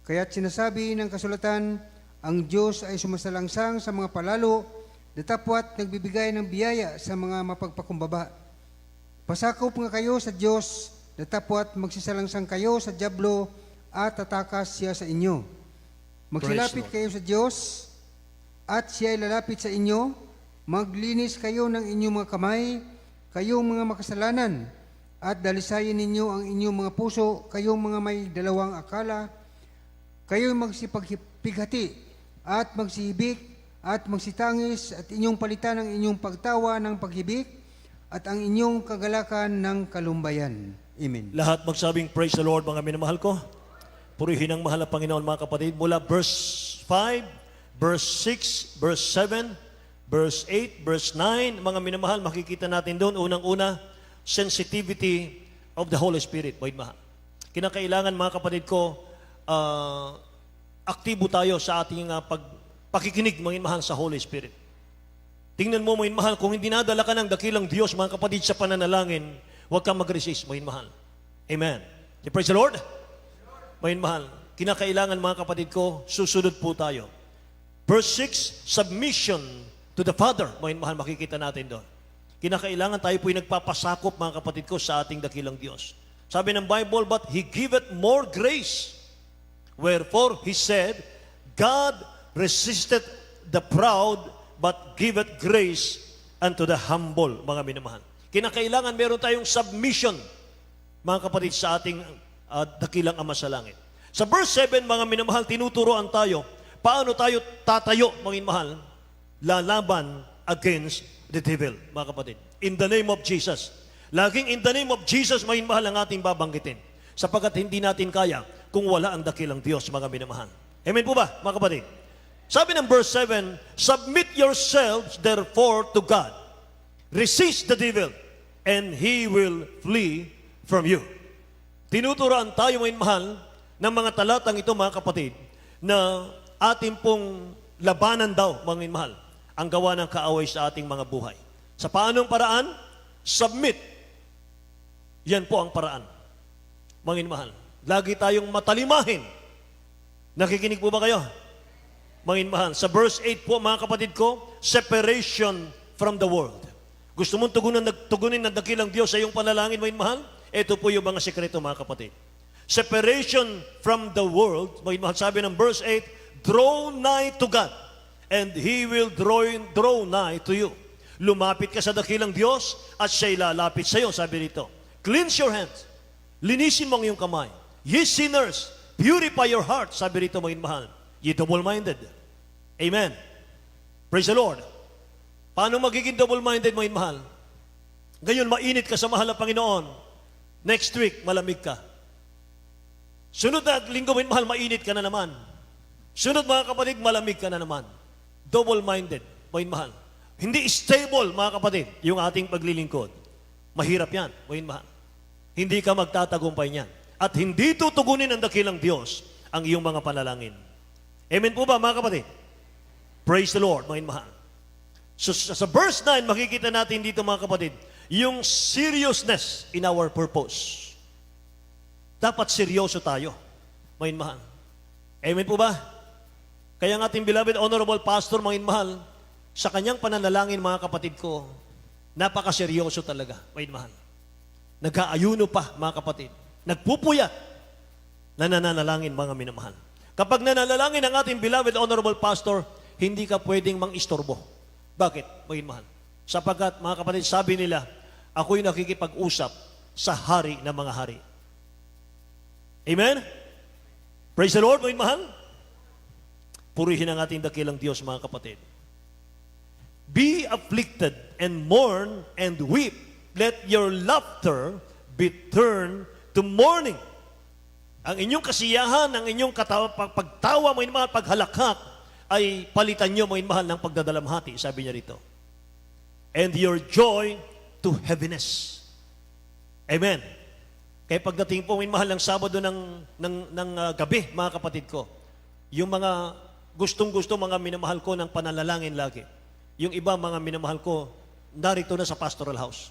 Kaya't sinasabi ng kasulatan, ang Diyos ay sumasalangsang sa mga palalo, datapwat nagbibigay ng biyaya sa mga mapagpakumbaba. Pasakop nga kayo sa Diyos, datapwat magsisalangsang kayo sa dyablo at tatakas siya sa inyo. Magsilapit kayo sa Diyos at siya ay lalapit sa inyo. Maglinis kayo ng inyong mga kamay, kayong mga makasalanan, at dalisayin ninyo ang inyong mga puso, kayong mga may dalawang akala, kayong magsipaghati at magsihibik at magsitangis, at inyong palitan ang inyong pagtawa ng paghibik at ang inyong kagalakan ng kalumbayan. Amen. Lahat magsabing praise the Lord, mga minamahal ko. Purihin ang mahal na Panginoon, mga kapatid. Mula verse 5, verse 6, verse 7, verse 8, verse 9, mga minamahal, makikita natin doon, unang-una, sensitivity of the Holy Spirit. Mahal. Kinakailangan, mga kapatid ko, aktibo tayo sa ating pakikinig, mga mahal, sa Holy Spirit. Tingnan mo, mga mahal, kung hindi nadala ka ng dakilang Diyos, mga kapatid, sa pananalangin, huwag kang mag-resist, mga mahal. Amen. Praise the Lord. Mga mahal, kinakailangan, mga kapatid ko, susunod po tayo. Verse 6, submission to the Father, mga mahal, makikita natin doon. Kinakailangan tayo po'y nagpapasakop, mga kapatid ko, sa ating dakilang Diyos. Sabi ng Bible, but He giveth more grace. Wherefore, He said, God resisteth the proud, but giveth grace unto the humble, mga minamahal. Kinakailangan meron tayong submission, mga kapatid, sa ating dakilang Ama sa langit. Sa verse 7, mga minamahal, tinuturoan tayo, paano tayo tatayo, mga minamahal, lalaban against the devil, mga kapatid. In the name of Jesus. Laging in the name of Jesus, mga mahal, ang ating babanggitin. Sapagkat hindi natin kaya kung wala ang dakilang Diyos, mga minamahal. Amen po ba, mga kapatid? Sabi ng verse 7, submit yourselves therefore to God. Resist the devil, and he will flee from you. Tinuturoan tayo, mga mahal, ng mga talatang ito, mga kapatid, na ating pong labanan daw, mga minamahal, ang gawa ng kaaway sa ating mga buhay. Sa paanong paraan? Submit. Yan po ang paraan. Mga minamahal, lagi tayong matalimahin. Nakikinig po ba kayo? Mga minamahal, sa verse 8 po, mga kapatid ko, separation from the world. Gusto mong tugunin ng dakilang Diyos sa iyong panalangin, mga minamahal? Ito po yung mga sekreto, mga kapatid. Separation from the world, mga minamahal, sabi ng verse 8, draw nigh to God, and He will draw nigh to you. Lumapit ka sa dakilang Diyos, at siya'y lalapit sa iyo, sabi rito. Cleanse your hands. Linisin mo ang iyong kamay. Ye sinners, purify your heart, sabi rito, mga minamahal. Ye double-minded. Amen. Praise the Lord. Paano magiging double-minded, mga minamahal? Ngayon, mainit ka sa mahal na Panginoon. Next week, malamig ka. Sunod na linggo, mga minamahal, mainit ka na naman. Sunod, mga kapatid, malamig ka na naman. Double-minded, mga minamahal. Hindi stable, mga kapatid, yung ating paglilingkod. Mahirap yan, mga minamahal. Hindi ka magtatagumpay niyan. At hindi tutugunin ng dakilang Diyos ang iyong mga panalangin. Amen po ba, mga kapatid? Praise the Lord, mga minamahal. So, sa verse 9, makikita natin dito, mga kapatid, yung seriousness in our purpose. Dapat seryoso tayo, mga minamahal. Amen po ba? Kaya ang ating beloved honorable pastor, mga minamahal, sa kanyang pananalangin, mga kapatid ko, napakaseryoso talaga, mga minamahal. Nag-aayuno pa, mga kapatid. Nagpupuyat na nananalangin, mga minamahal. Kapag nananalangin ang ating beloved honorable pastor, hindi ka pwedeng mang-istorbo. Bakit, mga minamahal? Sapagkat, mga kapatid, sabi nila, ako'y nakikipag-usap sa hari ng mga hari. Amen? Praise the Lord, mga minamahal. Purihin ang ating dakilang Diyos, mga kapatid. Be afflicted and mourn and weep. Let your laughter be turned to mourning. Ang inyong kasiyahan, ang inyong pagtawa, mga minamahal, paghalakhak, ay palitan nyo, mga minamahal, ng pagdadalamhati, sabi niya rito. And your joy to heaviness. Amen. Kaya pagdating po, mga minamahal, ng Sabado ng gabi, mga kapatid ko, yung mga gustong-gusto, mga minamahal ko ng pananalangin lagi. Yung iba, mga minamahal ko, narito na sa pastoral house.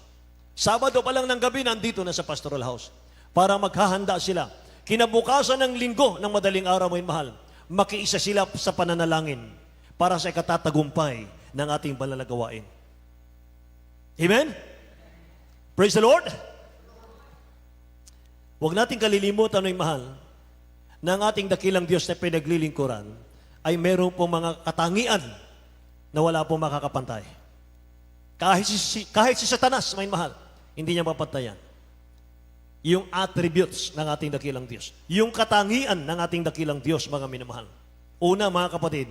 Sabado pa lang ng gabi, nandito na sa pastoral house. Para maghahanda sila. Kinabukasan ng linggo, ng madaling araw, mga minamahal, makiisa sila sa pananalangin para sa ikatatagumpay ng ating balalagawain. Amen? Praise the Lord! Huwag nating kalilimutan, mga mahal, na ang ating dakilang Diyos na pinaglilingkuran ay meron pong mga katangian na wala pong makakapantay. Kahit si Satanas, mga mahal, hindi niya mapantayan. Yung attributes ng ating dakilang Diyos. Yung katangian ng ating dakilang Diyos, mga minamahal. Una, mga kapatid,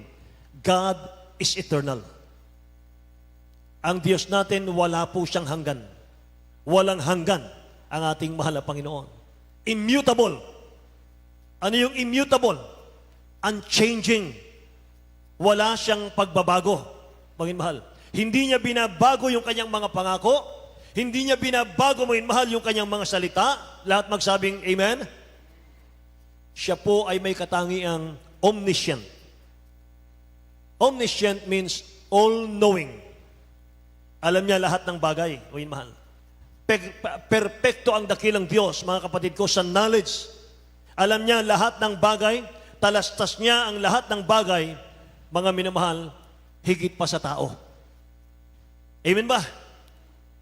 God is eternal. Ang Diyos natin, wala po siyang hanggan. Walang hanggan ang ating mahal na Panginoon. Immutable. Ano yung immutable? Unchanging. Wala siyang pagbabago, mga mahal. Hindi niya binabago yung kanyang mga pangako. Hindi niya binabago, mga mahal, yung kanyang mga salita. Lahat magsabing amen. Siya po ay may katangiang omniscient. Omniscient means all-knowing. Alam niya lahat ng bagay, mga mahal. Perpekto ang dakilang Diyos, mga kapatid ko, sa knowledge. Alam niya lahat ng bagay, talastas niya ang lahat ng bagay, mga minamahal, higit pa sa tao. Amen ba?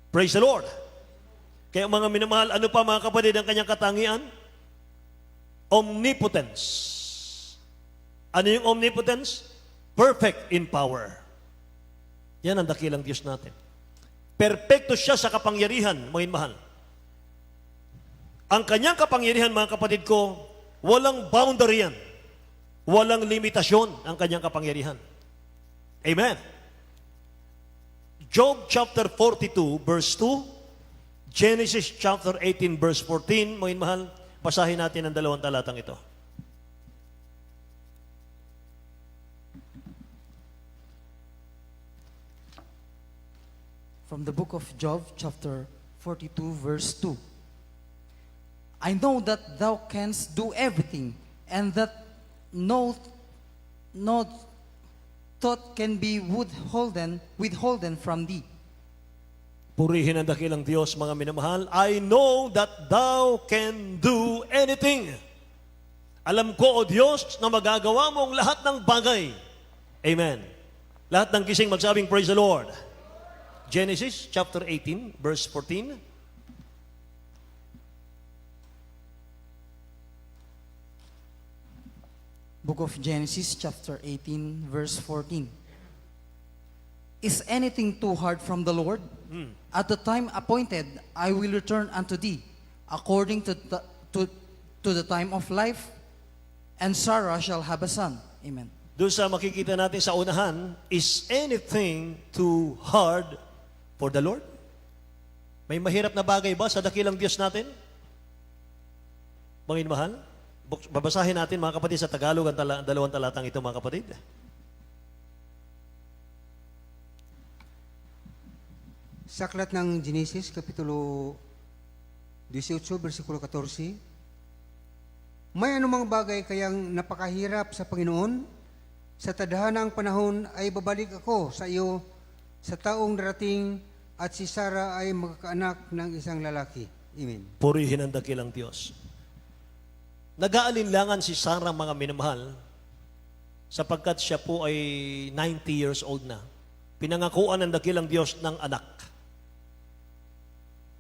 Praise the Lord. Kaya mga minamahal, ano pa mga kapatid ang kanyang katangian? Omnipotence. Ano yung omnipotence? Perfect in power. Yan ang dakilang Diyos natin. Perpekto siya sa kapangyarihan, mga mahal. Ang kanyang kapangyarihan, mga kapatid ko, walang boundary yan. Walang limitasyon ang kanyang kapangyarihan. Amen. Job chapter 42, verse 2, Genesis chapter 18, verse 14, mga mahal, basahin natin ang dalawang talatang ito. From the book of Job, chapter 42, verse 2. I know that thou canst do everything, and that thought can be withholden from thee. Purihin ang dakilang Diyos, mga minamahal. I know that thou can do anything. Alam ko, O Diyos, na magagawa mo ang lahat ng bagay. Amen. Lahat ng gising magsabing, praise the Lord. Genesis chapter 18, verse 14. Book of Genesis, chapter 18, verse 14. Is anything too hard from the Lord? At the time appointed, I will return unto thee, according to the time of life, and Sarah shall have a son. Amen. Doon sa makikita natin sa unahan, is anything too hard for the Lord? May mahirap na bagay ba sa dakilang Diyos natin? Mga mahal, babasahin natin mga kapatid sa Tagalog ang dalawang talatang ito mga kapatid. Sa aklat ng Genesis, Kapitulo 18, versikulo 14, may anumang bagay kayang napakahirap sa Panginoon? Sa tadhanang panahon ay babalik ako sa iyo sa taong darating at si Sarah ay magkakaanak ng isang lalaki. Amen. Purihin ang dakilang Diyos. Nag-aalinlangan si Sarah mga minamahal sapagkat siya po ay 90 years old na. Pinangakuan ng dakilang Diyos ng anak.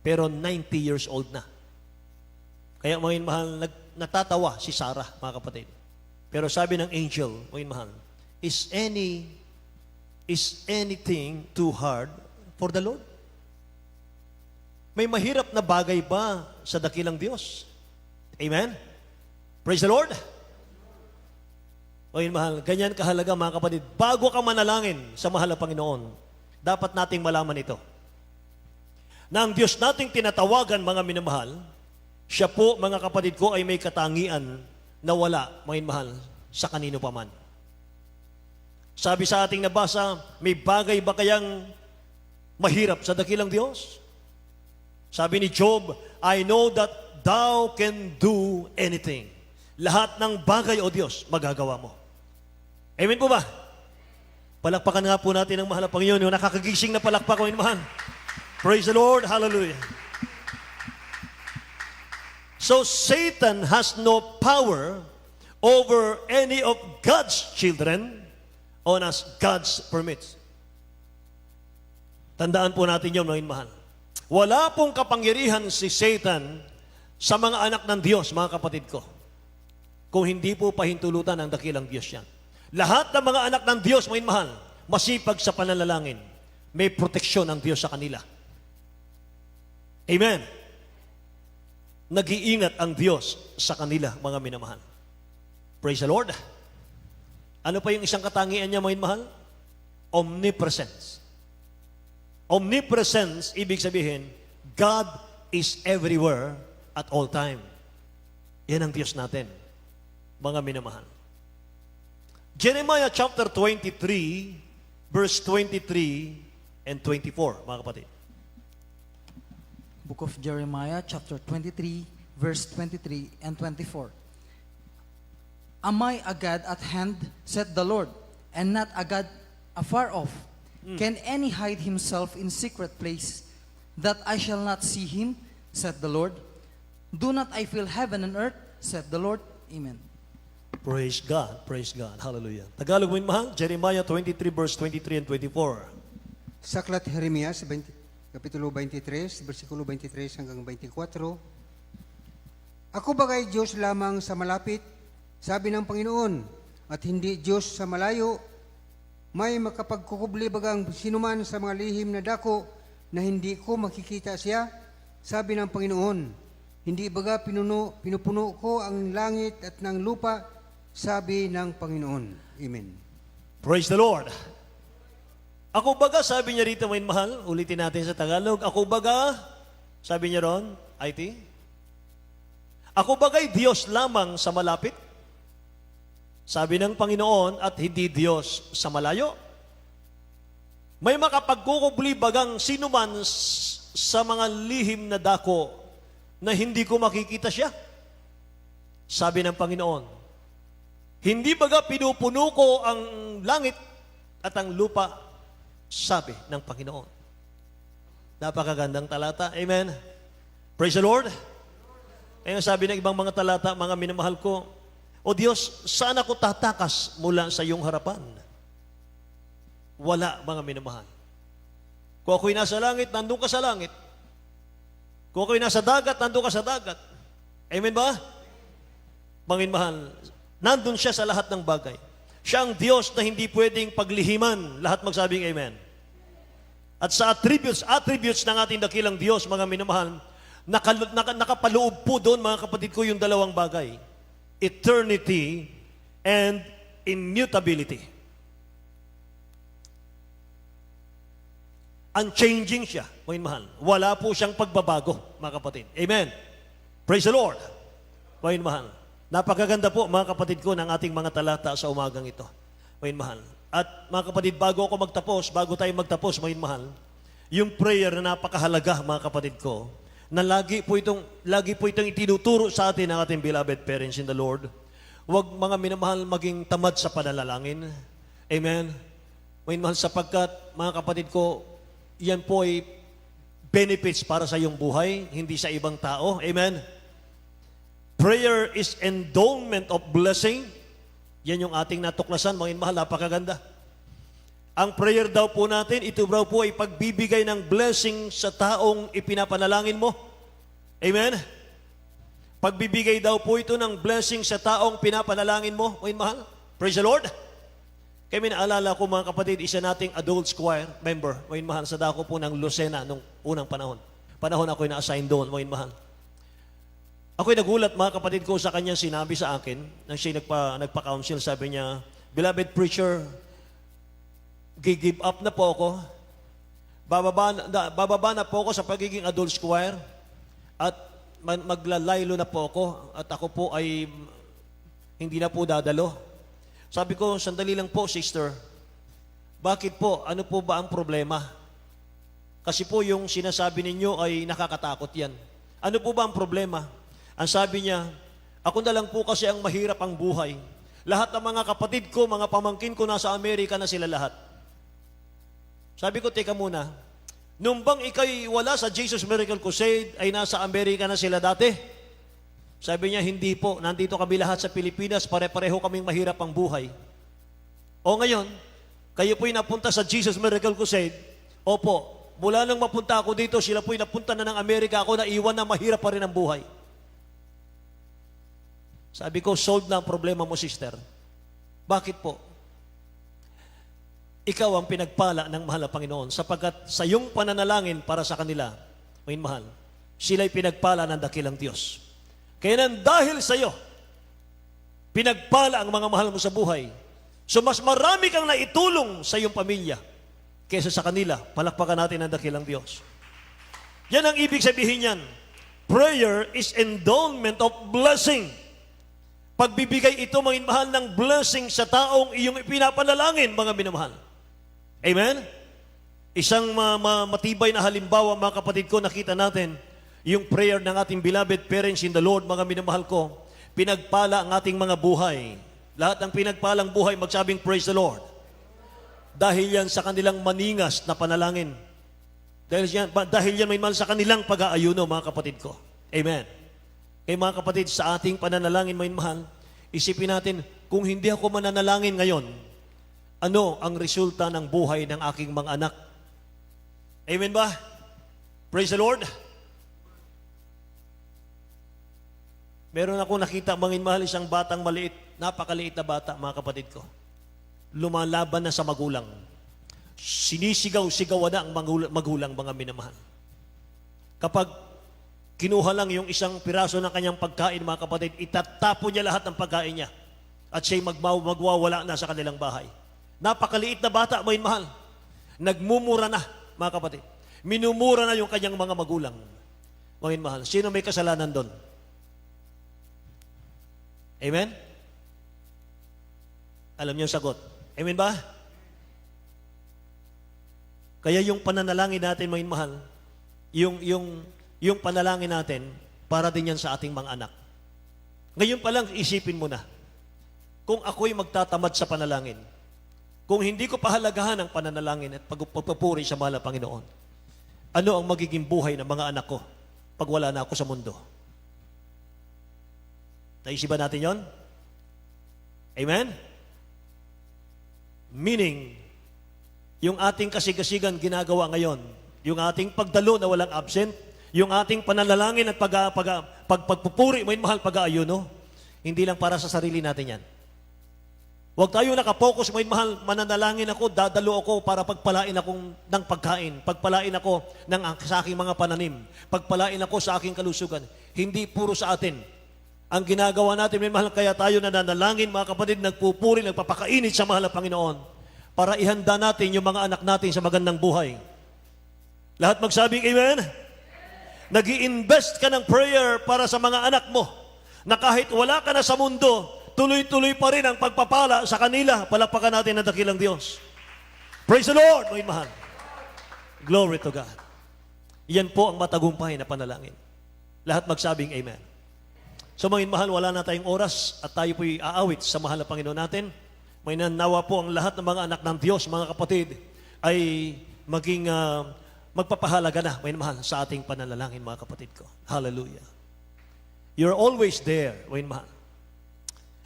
Pero 90 years old na. Kaya mga minamahal, natatawa si Sarah mga kapatid. Pero sabi ng angel, mga minamahal, is anything too hard for the Lord? May mahirap na bagay ba sa dakilang Diyos? Amen? Praise the Lord! O yun, mahal, ganyan kahalaga mga kapatid. Bago ka manalangin sa mahal na Panginoon, dapat nating malaman ito. Na ang Diyos nating tinatawagan mga minamahal, siya po mga kapatid ko ay may katangian na wala, mga minamahal, sa kanino paman. Sabi sa ating nabasa, may bagay ba kayang mahirap sa dakilang Diyos? Sabi ni Job, I know that thou can do anything. Lahat ng bagay, O Diyos, magagawa mo. Amen po ba? Palakpakan nga po natin ang mahal na Panginoon, yung nakakagising na palakpak, O mahal. Praise the Lord, hallelujah. So Satan has no power over any of God's children on as God's permits. Tandaan po natin yun, mga mahal. Wala pong kapangyarihan si Satan sa mga anak ng Diyos, mga kapatid ko. Kung hindi po pahintulutan ng dakilang Diyos yan. Lahat ng mga anak ng Diyos, mga mahal, masipag sa pananalangin. May proteksyon ng Diyos sa kanila. Amen. Nag-iingat ang Diyos sa kanila, mga minamahal. Praise the Lord. Ano pa yung isang katangian niya, mga mahal? Omnipresence. Omnipresence, ibig sabihin, God is everywhere at all time. Yan ang Diyos natin, mga minamahal. Jeremiah chapter 23, verse 23 and 24, mga kapatid. Book of Jeremiah, chapter 23, verse 23 and 24. Am I a God at hand, said the Lord, and not a God afar off? Can any hide himself in secret place, that I shall not see him, said the Lord? Do not I fill heaven and earth, said the Lord? Amen. Praise God, hallelujah. Tagalog mo yun, mahal? Jeremiah 23, verse 23 and 24. Sa aklat Jeremias, Kapitulo 23, versikulo 23 hanggang 24. Ako bagay Diyos lamang sa malapit, sabi ng Panginoon, at hindi Diyos sa malayo. May makapagkukubli bagang sinuman sa mga lihim na dako na hindi ko makikita siya, sabi ng Panginoon. Hindi baga pinupuno ko ang langit at ng lupa, sabi ng Panginoon. Amen. Praise the Lord. Ako baga, sabi niya rito, may mahal, ulitin natin sa Tagalog. Ako baga, sabi niya ron, IT. Ako bagay Diyos lamang sa malapit, sabi ng Panginoon, at hindi Diyos sa malayo. May makapagkukubli bagang sinuman sa mga lihim na dako na hindi ko makikita siya, sabi ng Panginoon. Hindi baga pinupuno ko ang langit at ang lupa, sabi ng Panginoon. Napakagandang talata. Amen. Praise the Lord. Kaya sabi ng ibang mga talata, mga minamahal ko, O Diyos, saan ako tatakas mula sa iyong harapan? Wala, mga minamahal. Kung ako'y nasa langit, nandun ka sa langit. Kung ako'y nasa dagat, nandun ka sa dagat. Amen ba? Mga minamahal, nandun siya sa lahat ng bagay. Siya ang Diyos na hindi pwedeng paglihiman. Lahat magsabing amen. At sa attributes ng ating dakilang Diyos, mga minamahal, nakapaloob po doon, mga kapatid ko, yung dalawang bagay. Eternity and immutability. Unchanging siya, mga minamahal. Wala po siyang pagbabago, mga kapatid. Amen. Praise the Lord. Mga minamahal. Napakaganda po, mga kapatid ko, ng ating mga talata sa umagang ito. Mga minamahal. At mga kapatid, bago tayo magtapos, mga minamahal, yung prayer na napakahalaga, mga kapatid ko, na lagi po itong itinuturo sa atin ng ating beloved parents in the Lord. Huwag, mga minamahal, maging tamad sa panalangin. Amen. Mga minamahal, sapagkat, mga kapatid ko, yan po ay benefits para sa iyong buhay, hindi sa ibang tao. Amen. Prayer is endowment of blessing. Yan yung ating natuklasan, mga minamahal, napakaganda. Ang prayer daw po natin, ito daw po ay pagbibigay ng blessing sa taong ipinapanalangin mo. Amen? Pagbibigay daw po ito ng blessing sa taong pinapanalangin mo, mga minamahal. Praise the Lord. Kaya naalala ko, mga kapatid, isa nating adults choir member, mga minamahal, sa dako po ng Lucena nung unang panahon. Panahon ako'y na-assign doon, mga minamahal. Ako'y nagulat, mga kapatid ko, sa kanyang sinabi sa akin, nang siya nagpa-counsel, sabi niya, Beloved preacher, give up na po ako. Bababa na po ako sa pagiging adults choir at maglalaylo na po ako at ako po ay hindi na po dadalo. Sabi ko, sandali lang po, sister. Bakit po? Ano po ba ang problema? Kasi po yung sinasabi ninyo ay nakakatakot yan. Ano po ba ang problema? Ang sabi niya, ako na lang po kasi ang mahirap ang buhay. Lahat ng mga kapatid ko, mga pamangkin ko nasa Amerika na sila lahat. Sabi ko, teka muna, nung bang ikay wala sa Jesus Miracle Crusade, ay nasa Amerika na sila dati? Sabi niya, hindi po. Nandito kami lahat sa Pilipinas, pare-pareho kaming mahirap ang buhay. O ngayon, kayo po'y napunta sa Jesus Miracle Crusade, opo, mula nang mapunta ako dito, sila po'y napunta na ng Amerika, ako na iwan na mahirap pa rin ang buhay. Sabi ko, solve na ang problema mo, sister. Bakit po? Ikaw ang pinagpala ng mahal na Panginoon sapagkat sa iyong pananalangin para sa kanila, may mahal, sila'y pinagpala ng dakilang Diyos. Kaya nang dahil sa iyo, pinagpala ang mga mahal mo sa buhay. So mas marami kang naitulong sa iyong pamilya kaysa sa kanila. Palakpakan natin ang dakilang Diyos. Yan ang ibig sabihin yan. Prayer is endowment of blessing. Pagbibigay ito, mga mahal, ng blessing sa taong iyong ipinapanalangin, mga minamahal. Amen? Isang matibay na halimbawa, mga kapatid ko, nakita natin yung prayer ng ating beloved parents in the Lord, mga minamahal ko, pinagpala ang ating mga buhay. Lahat ng pinagpalang buhay, magsabing praise the Lord. Dahil yan sa kanilang maningas na panalangin. Dahil yan may mahal sa kanilang pag-aayuno, mga kapatid ko. Amen. Kaya mga kapatid, sa ating pananalangin, may mahal, isipin natin, kung hindi ako mananalangin ngayon, ano ang resulta ng buhay ng aking mga anak? Amen ba? Praise the Lord. Meron ako nakita, mga mahal, isang batang maliit, napakaliit na bata, mga kapatid ko. Lumalaban na sa magulang. Sinisigaw-sigawan na ang magulang, mga minamahal. Kapag kinuha lang yung isang piraso ng kanyang pagkain, mga kapatid, itatapon niya lahat ng pagkain niya. At siya'y magwawala na sa kanilang bahay. Napakaliit na bata, mga mahal. Nagmumura na, mga kapatid. Minumura na yung kanyang mga magulang. Mga mahal, sino may kasalanan doon? Amen? Alam niyo ang sagot. Amen ba? Kaya yung pananalangin natin, mga mahal, yung panalangin natin, para din yan sa ating mga anak. Ngayon pa lang, isipin mo na, kung ako'y magtatamad sa panalangin, kung hindi ko pahalagahan ang pananalangin at pagpupuri sa mahal na Panginoon, ano ang magiging buhay ng mga anak ko pag wala na ako sa mundo? Naisipan natin yon? Amen? Meaning, yung ating kasigasigan ginagawa ngayon, yung ating pagdalo na walang absent, yung ating pananalangin at pagpupuri, may mahal pag-aayuno, hindi lang para sa sarili natin yan. Huwag tayo nakapokus, may mahal, mananalangin ako, dadalo ako para pagpalain akong ng pagkain, pagpalain ako sa aking mga pananim, pagpalain ako sa aking kalusugan. Hindi puro sa atin. Ang ginagawa natin, may mahal, kaya tayo nananalangin, mga kapatid, nagpupuri, nagpapakainit sa mahal na Panginoon para ihanda natin yung mga anak natin sa magandang buhay. Lahat magsabing amen? Nag-i-invest ka ng prayer para sa mga anak mo na kahit wala ka na sa mundo, tuloy-tuloy pa rin ang pagpapala sa kanila. Palakpakan natin ang dakilang Diyos. Praise the Lord, mga mahal. Glory to God. Yan po ang matagumpay na panalangin. Lahat magsabing amen. So mga mahal, wala na tayong oras at tayo po'y aawit sa mahal na Panginoon natin. May nanawa po ang lahat ng mga anak ng Diyos, mga kapatid, ay maging magpapahalaga na, may mahal, sa ating pananalangin, mga kapatid ko. Hallelujah. You're always there, may mahal.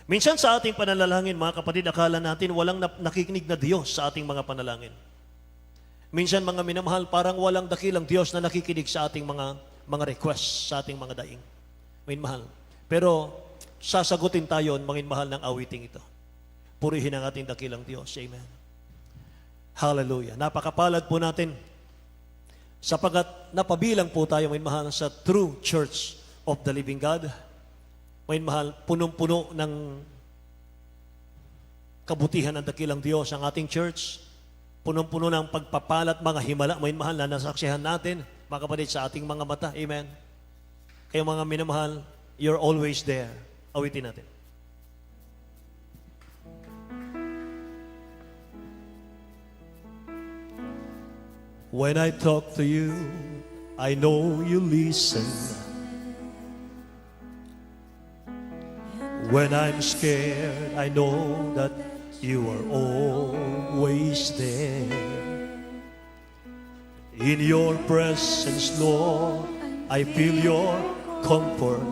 Minsan sa ating panalangin, mga kapatid, akala natin walang nakikinig na Diyos sa ating mga panalangin. Minsan, mga minamahal, parang walang dakilang Diyos na nakikinig sa ating mga requests, sa ating mga daing. Minamahal. Pero, sasagutin tayo, mga minamahal, ng awiting ito. Purihin ang ating dakilang Diyos. Amen. Hallelujah. Napakapalad po natin sapagat napabilang po tayo, minamahal, sa true church of the living God. May mahal, punong-puno ng kabutihan ng dakilang Diyos ang ating church. Punong-puno ng pagpapalat, mga himala, may mahal na nasaksihan natin, mga kapatid, sa ating mga mata. Amen. Kaya mga minamahal, you're always there. Awitin natin. When I talk to you, I know you listen. When I'm scared, I know that you are always there. In your presence, Lord, I feel your comfort.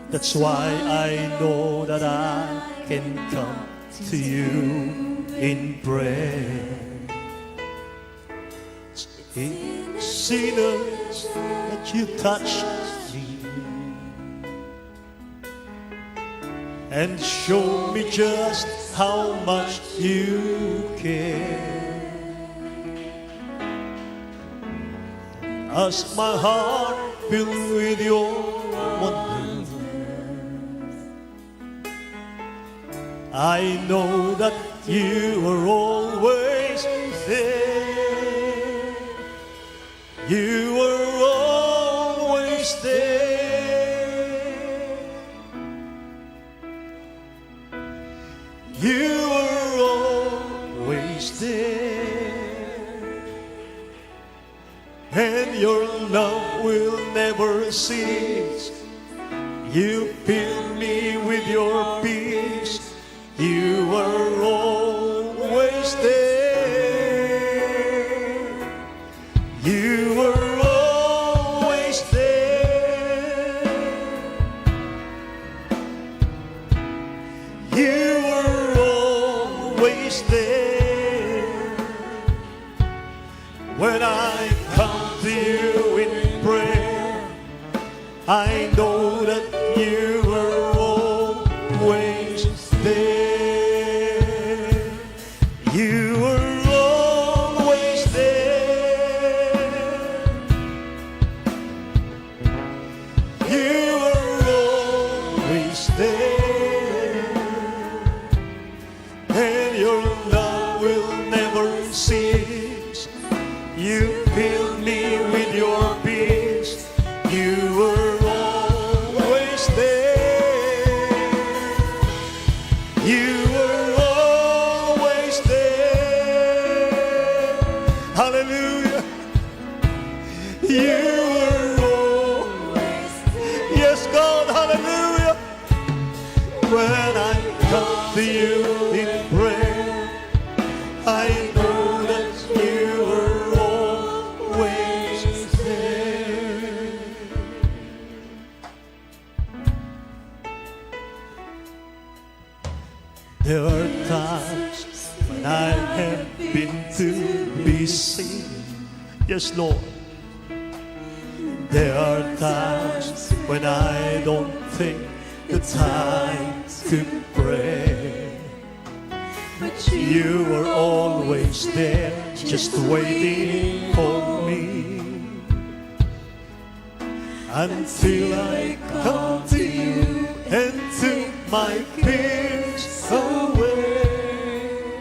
That's why I know that I can come to you in prayer. Sinners, that you touch me and show me just how much you care. As my heart filled with your wonder, I know that you are always there. You are always there. You are always there. And your love will never cease. You fill me with your peace. You are always there. You are always there. You are always there. When I come to you in prayer, I know that you are always there. You are always there. You are always there. And your love will never cease. You fill me with your peace. You are always I know that you were always there. There are times when I have been too busy. Yes, Lord. There are times when I don't think the time to pray. But you were always there, just waiting for me. Until I come to you and took my fears away.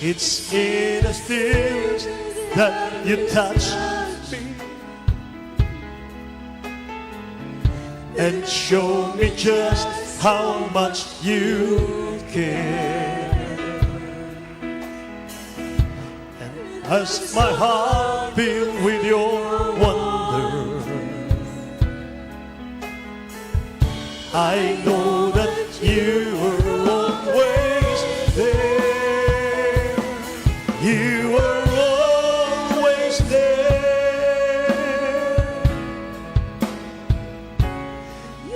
It's in the stillness that you touch me and show me just how much you care. And as my heart filled with your wonder, I know that you were always there. You were always there.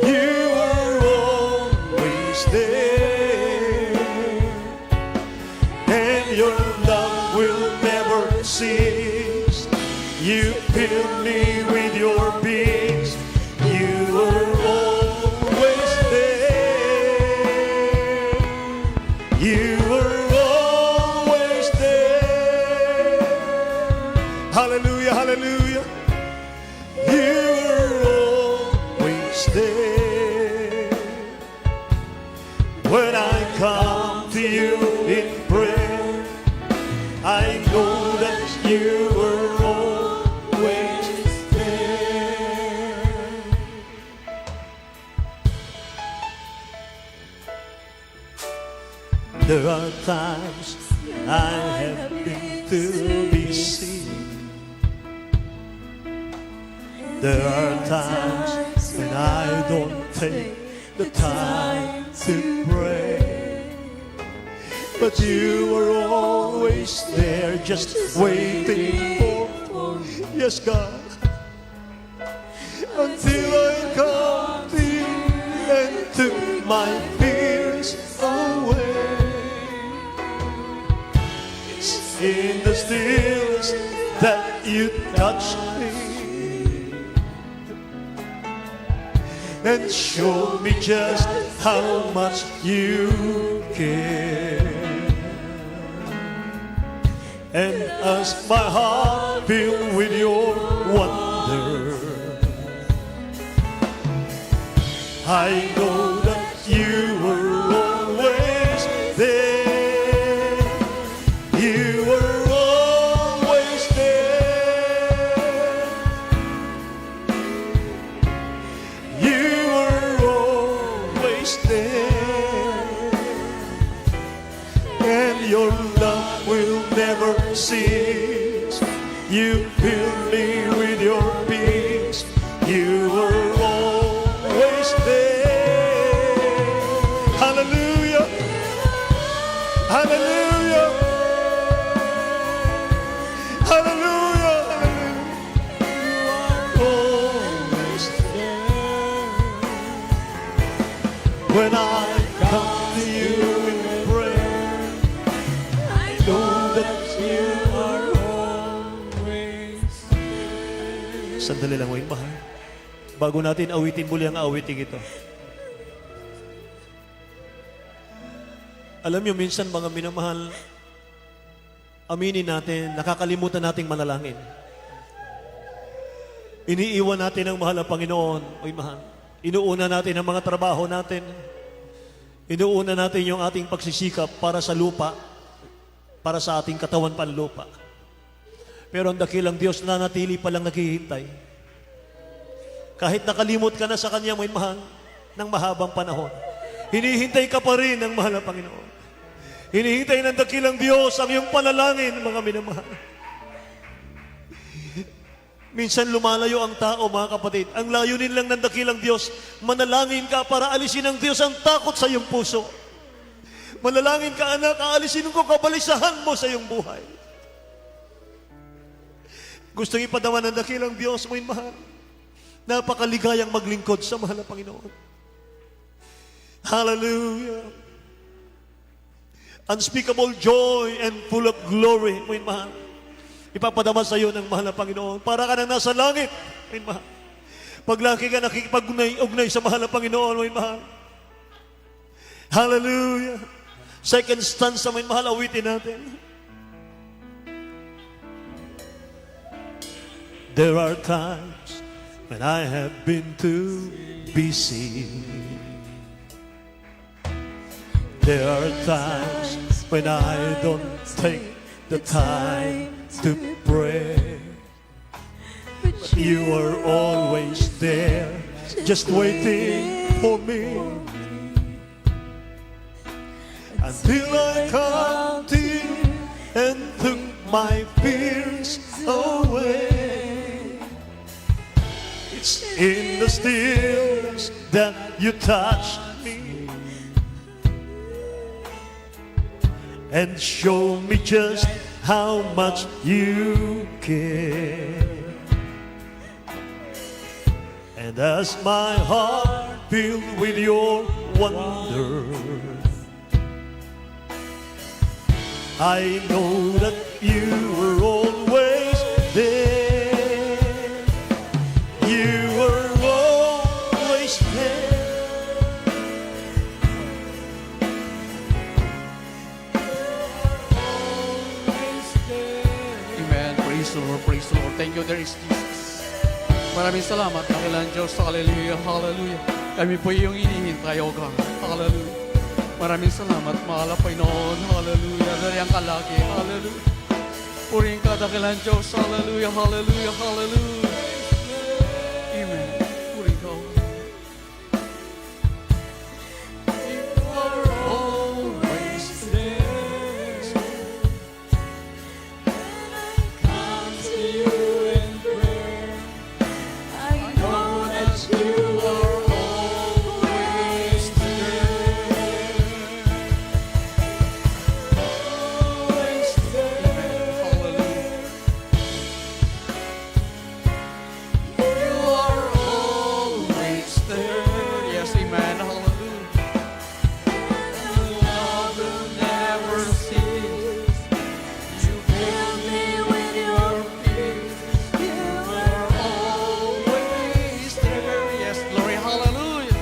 You were always there. And your love will never cease. You fill me with your peace. You were always there. You were always there. Hallelujah, hallelujah. You were always there. When I come to you in prayer, I know that you were always there. There are times I have been too busy. There are times when I don't take the time to pray. But you were always there, just waiting for me. Yes, God. Until I come to you and took my fears away. It's in the stillness that you touch me and show me just how much you care. And as my heart filled with your wonder, I know that you were always there. You were always there. You were always there. And your love will never cease. You fill me with your peace. You were always there. Hallelujah. Hallelujah. Hallelujah. You are always there. When I come to you in prayer, I know that you are always there. Sandali lang, Wayne, mahal. Bago natin awitin muli ang awiting ito. Alam niyo, minsan mga minamahal, aminin natin, nakakalimutan nating manalangin. Iniiwan natin ang mahal na Panginoon. Oy, mahal. Inuuna natin ang mga trabaho natin. Inuuna natin yung ating pagsisikap para sa lupa, para sa ating katawan panlupa. Pero ang dakilang Diyos na natili palang naghihintay. Kahit nakalimot ka na sa Kanya, may mahal, ng mahabang panahon, hinihintay ka pa rin ng mahal na Panginoon. Hinihintay ng dakilang Diyos ang iyong panalangin, mga minamahal. Minsan lumalayo ang tao, mga kapatid. Ang layunin lang ng dakilang Diyos, manalangin ka para alisin ng Diyos ang takot sa iyong puso. Manalangin ka, anak, aalisin ko kabalisahan mo sa iyong buhay. Gustong ipadama ng dakilang Diyos mo mahal. Napakaligayang maglingkod sa mahal na Panginoon. Hallelujah. Unspeakable joy and full of glory, mo mahal. Ipapadama sa iyo ng mahal na Panginoon. Para ka nang nasa langit, mo mahal. Paglaki ka nakikipag-ugnay sa mahal na Panginoon, mo mahal. Hallelujah. Second stanza, mo mahal, awitin natin. There are times when I have been too busy. There are times when I don't take the time to pray. But you are always there, just waiting for me. Until I come to you and took my fears away. It's in the stillness that you touch me and show me just how much you care. And as my heart filled with your wonder, I know that you were always there. You were always there. Amen. Praise the Lord. Praise the Lord. Thank you, there is Jesus. Maraming salamat, dakilang Diyos. Hallelujah. Hallelujah. Kami po yung inihintay, O God. Hallelujah. Maraming salamat, mahal na Panginoon. Hallelujah. Dari ang kalagi. Hallelujah. Purihin ka, dakilang Diyos. Hallelujah. Hallelujah. Hallelujah. Amen. Purihin ka, O God. You are always there. Come to you in prayer. I know that you are always there. Always there. Hallelujah. You are Always there. Yes, amen. Hallelujah. love will never cease. You fill me with your peace. You are Always there. Yes, glory. Hallelujah.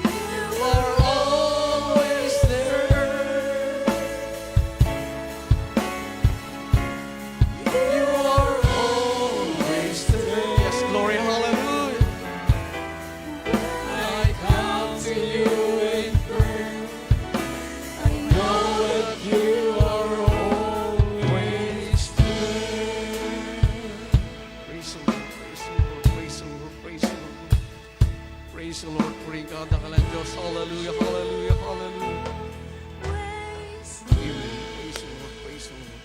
you are always there. You are always there. Yes, glory. Hallelujah. I come to you in prayer. I know that you are always there. Praise the Lord. Praise the Lord. Praise the Lord. Praise the Lord. Praise the Lord. Purihin ka, dakilang Diyos. Hallelujah. Hallelujah. Hallelujah. Amen. Praise the Lord. Praise the Lord.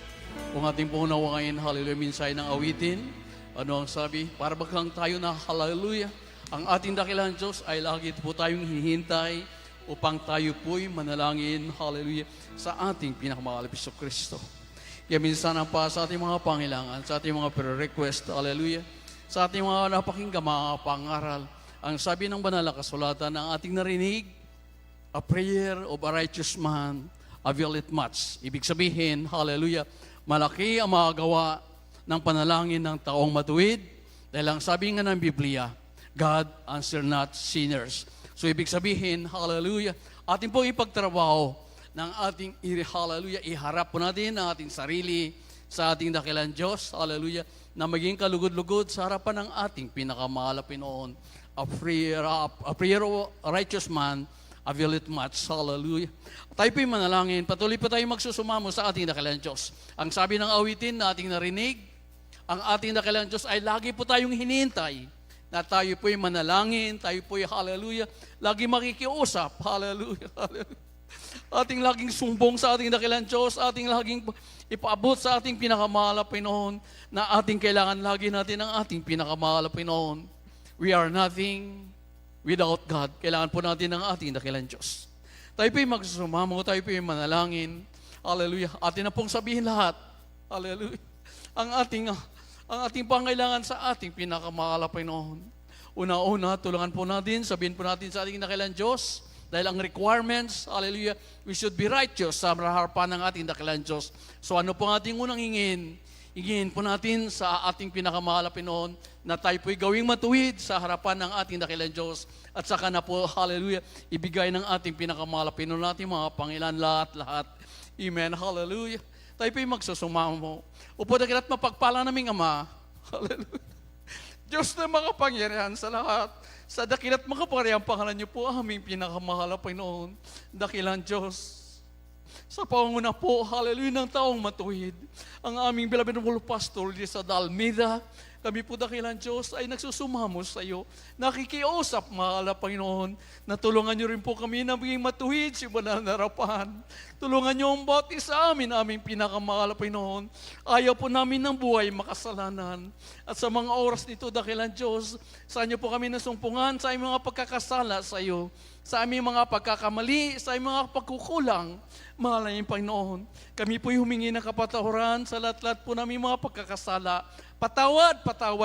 Kung ating punawain, hallelujah, minsay ng awitin, ano ang sabi? Para bagang tayo na hallelujah. Ang ating dakilang Diyos ay lagi po tayong hinihintay upang tayo po'y manalangin, hallelujah, sa ating pinakamahal na Hesus Kristo. Kaya minsan ang pa sa ating mga pangailangan, sa ating mga prayer-request, hallelujah, sa ating mga napakinggan, mga pangaral, ang sabi ng banal na kasulatan ng ating narinig, a prayer of a righteous man availeth much. Ibig sabihin, hallelujah, malaki ang magagawa ng panalangin ng taong matuwid dahil ang sabi nga ng Biblia, God answer not sinners. So ibig sabihin, hallelujah, ating pong ipagtrabaho ng ating hallelujah, iharap po natin ang ating sarili sa ating dakilang Diyos, hallelujah, na maging kalugod-lugod sa harapan ng ating pinakamahal na Pinoon. A prayer of a righteous man availeth much. Hallelujah. Tayo po'y manalangin. Patuloy pa tayo magsusumamo sa ating dakilang Diyos. Ang sabi ng awitin na ating narinig, ang ating dakilang Diyos ay lagi po tayong hinihintay na tayo po'y manalangin, tayo po'y hallelujah, lagi makikiusap. Hallelujah. Hallelujah. Ating laging sumbong sa ating dakilang Diyos, ating laging ipaabot sa ating pinakamahal na Pinoon na ating kailangan lagi natin ang ating pinakamahal na Pinoon. We are nothing without God. Kailangan po natin ang ating dakilang Diyos. Tayo po'y magsusumamo, tayo po'y manalangin. Hallelujah. Atin na pong sabihin lahat. Hallelujah. Ang ating pangailangan sa ating pinakamahal na Panginoon. Una-una, tulungan po natin, sabihin po natin sa ating dakilang Diyos, dahil ang requirements, hallelujah, we should be righteous sa harapan ng ating dakilang Diyos. So ano po ang ating unang hingin? Hingin po natin sa ating pinakamahal na Panginoon na tayo po'y gawing matuwid sa harapan ng ating dakilang Diyos. At saka na po, hallelujah, ibigay ng ating pinakamahal na Panginoon natin mga Panginoon lahat. Amen, hallelujah. Tayo po'y magsusumamo. Upo dakilat mapagpala naming Ama, hallelujah. Diyos na makapangyarihan sa lahat. Sa dakilat makapangyarihan pangalan niyo po aming pinakamahal na Panginoon. Dakilang Diyos. Sa panguna po, hallelujah, ng taong matuwid. Ang aming beloved pastor sa Dalmida, kami po dakilang Diyos ay nagsusumamo sa iyo. Nakikiusap, mahal na Panginoon, na tulungan niyo rin po kami na maging matuwid sa banal na harapan. Tulungan niyo ang bawat isa amin, aming pinakamahal na Panginoon. Ayaw po namin ng buhay makasalanan. At sa mga oras nito, dakilang Diyos, sa inyo po kami nasumpungan sa aming mga pagkakasala sa iyo, sa aming mga pagkakamali, sa aming mga pagkukulang. Mahal na yung Panginoon, kami po'y humingi ng kapatawaran sa lahat-lahat po namin mga pagkakasala. Patawad,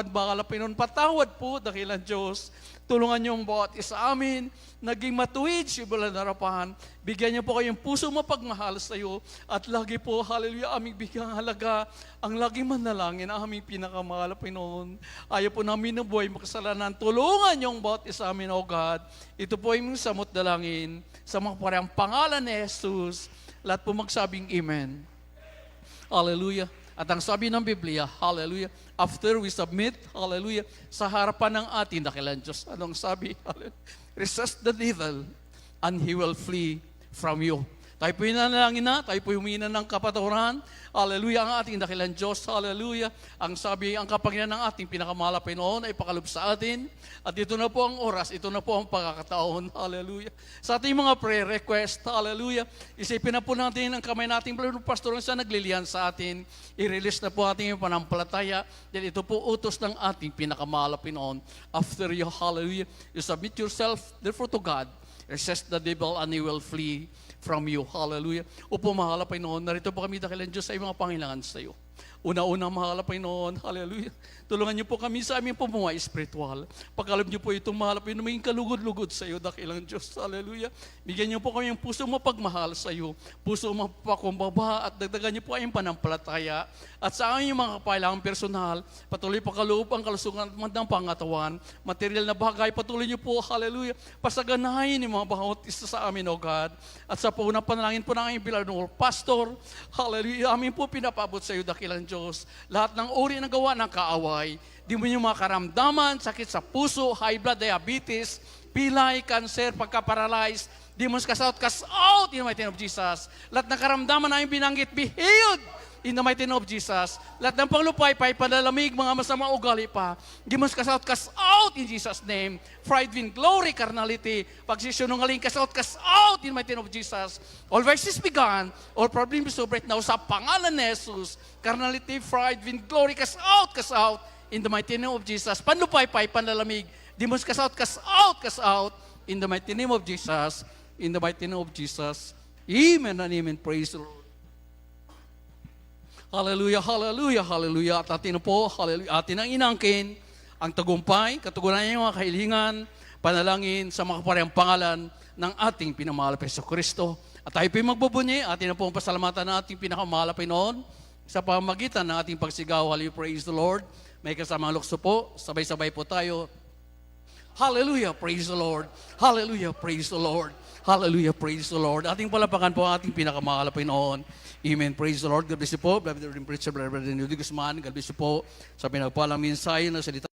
mahal na Panginoon, patawad po, dakilang Diyos. Tulungan niyo ang bawat isa amin, naging matuwid sa banal na harapan. Bigyan niyo po kayong puso mapagmahal sa iyo. At lagi po, hallelujah, aming bigyang halaga, ang laging manalangin, ang aming pinakamahal na Panginoon. Ayaw po namin na buhay makasalanan. Tulungan niyo ang bawat isa amin, O God. Ito po ay mong samot dalangin sa mga parang pangalan ni Jesus. Lahat po magsabing Amen. Hallelujah. At ang sabi ng Biblia, hallelujah, after we submit, hallelujah, sa harapan ng ating dakilang Diyos, anong sabi? Hallelujah. Resist the devil and he will flee from you. Tayo po nanalangin na, tayo po humingi ng kapatawaran. Hallelujah, ang ating dakilang Diyos. Hallelujah. Ang sabi, ang kapangyarihan ng ating pinakamahal na Panginoon ay pakalob sa atin. At ito na po ang oras, ito na po ang pagkakataon. Hallelujah. Sa ating mga prayer request, hallelujah, isipin na po natin ang kamay nating pastor sa naglilihan sa atin. I-release na po ating panampalataya. Dahil ito po utos ng ating pinakamahal na Panginoon. After you, hallelujah, you submit yourself, therefore to God. Resist the devil and he will flee from you. Hallelujah. Upo, mahal na Panginoon, narito po kami dakilang Diyos sa mga pangailangan sa iyo. Una-una, mahal na Panginoon, hallelujah. Tulungan niyo po kami sa aming pumuhay spiritual. Pagkalab niyo po itong mahal na Panginoon, maging kalugod-lugod sa iyo, dakilang Diyos. Hallelujah. Bigyan niyo po kami ng puso mapagmahal sa iyo, puso mapakumbaba, at dagdagan niyo po ang panampalataya. At sa aming mga kapailangan personal, patuloy pakaloob ang kalusugan ng pangatawan, material na bagay, patuloy niyo po, hallelujah, pasaganahin yung mga bawat isa sa amin, O God. At sa paunang panalangin po ng aming beloved pastor, hallelujah, amin po pinapabot sa iyo, dakilang Diyos. Lahat ng uri ng gawa ng kaaway, di mo yung mga karamdaman, sakit sa puso, high blood, diabetes, pilay, cancer, pagka-paralyzed, demons cast out in the mighty name of Jesus. Lahat ng karamdaman na yung binanggit, be healed in the mighty name of Jesus. Lahat ng panglupay-pay, panalamig, mga masamang ugali pa, demons cast out in Jesus' name. Pride, vain glory, carnality, pagsisunungaling, cast out in the mighty name of Jesus. All vices begun, all problems so right now, sa pangalan ni Jesus. Carnality, pride, vain glory, cast out in the mighty name of Jesus. Panlupay-pay, panalamig, demons cast out in the mighty name of Jesus. In the mighty name of Jesus. Amen and amen. Praise the Lord. Hallelujah, hallelujah, hallelujah. At atin po, hallelujah, atin ang inangkin, ang tagumpay, katugunan niya yung mga kahilingan, panalangin sa mga parehang pangalan ng ating pinamahal na Hesus Kristo. At tayo po'y magbubunyi, atin na po ang pasalamatan ng ating pinakamahal na Panginoon sa pamamagitan ng ating pagsigaw. Hallelujah, praise the Lord. May kasamang lukso po, sabay-sabay po tayo. Hallelujah, praise the Lord. Hallelujah, praise the Lord. Hallelujah, praise the Lord. Ating palapakan po ang ating pinakamahal na Panginoon. Amen, praise the Lord. God bless you po. Brother Preacher, Brother Newdy Guzman, God bless you po sa pinagpalang mensahe na salita.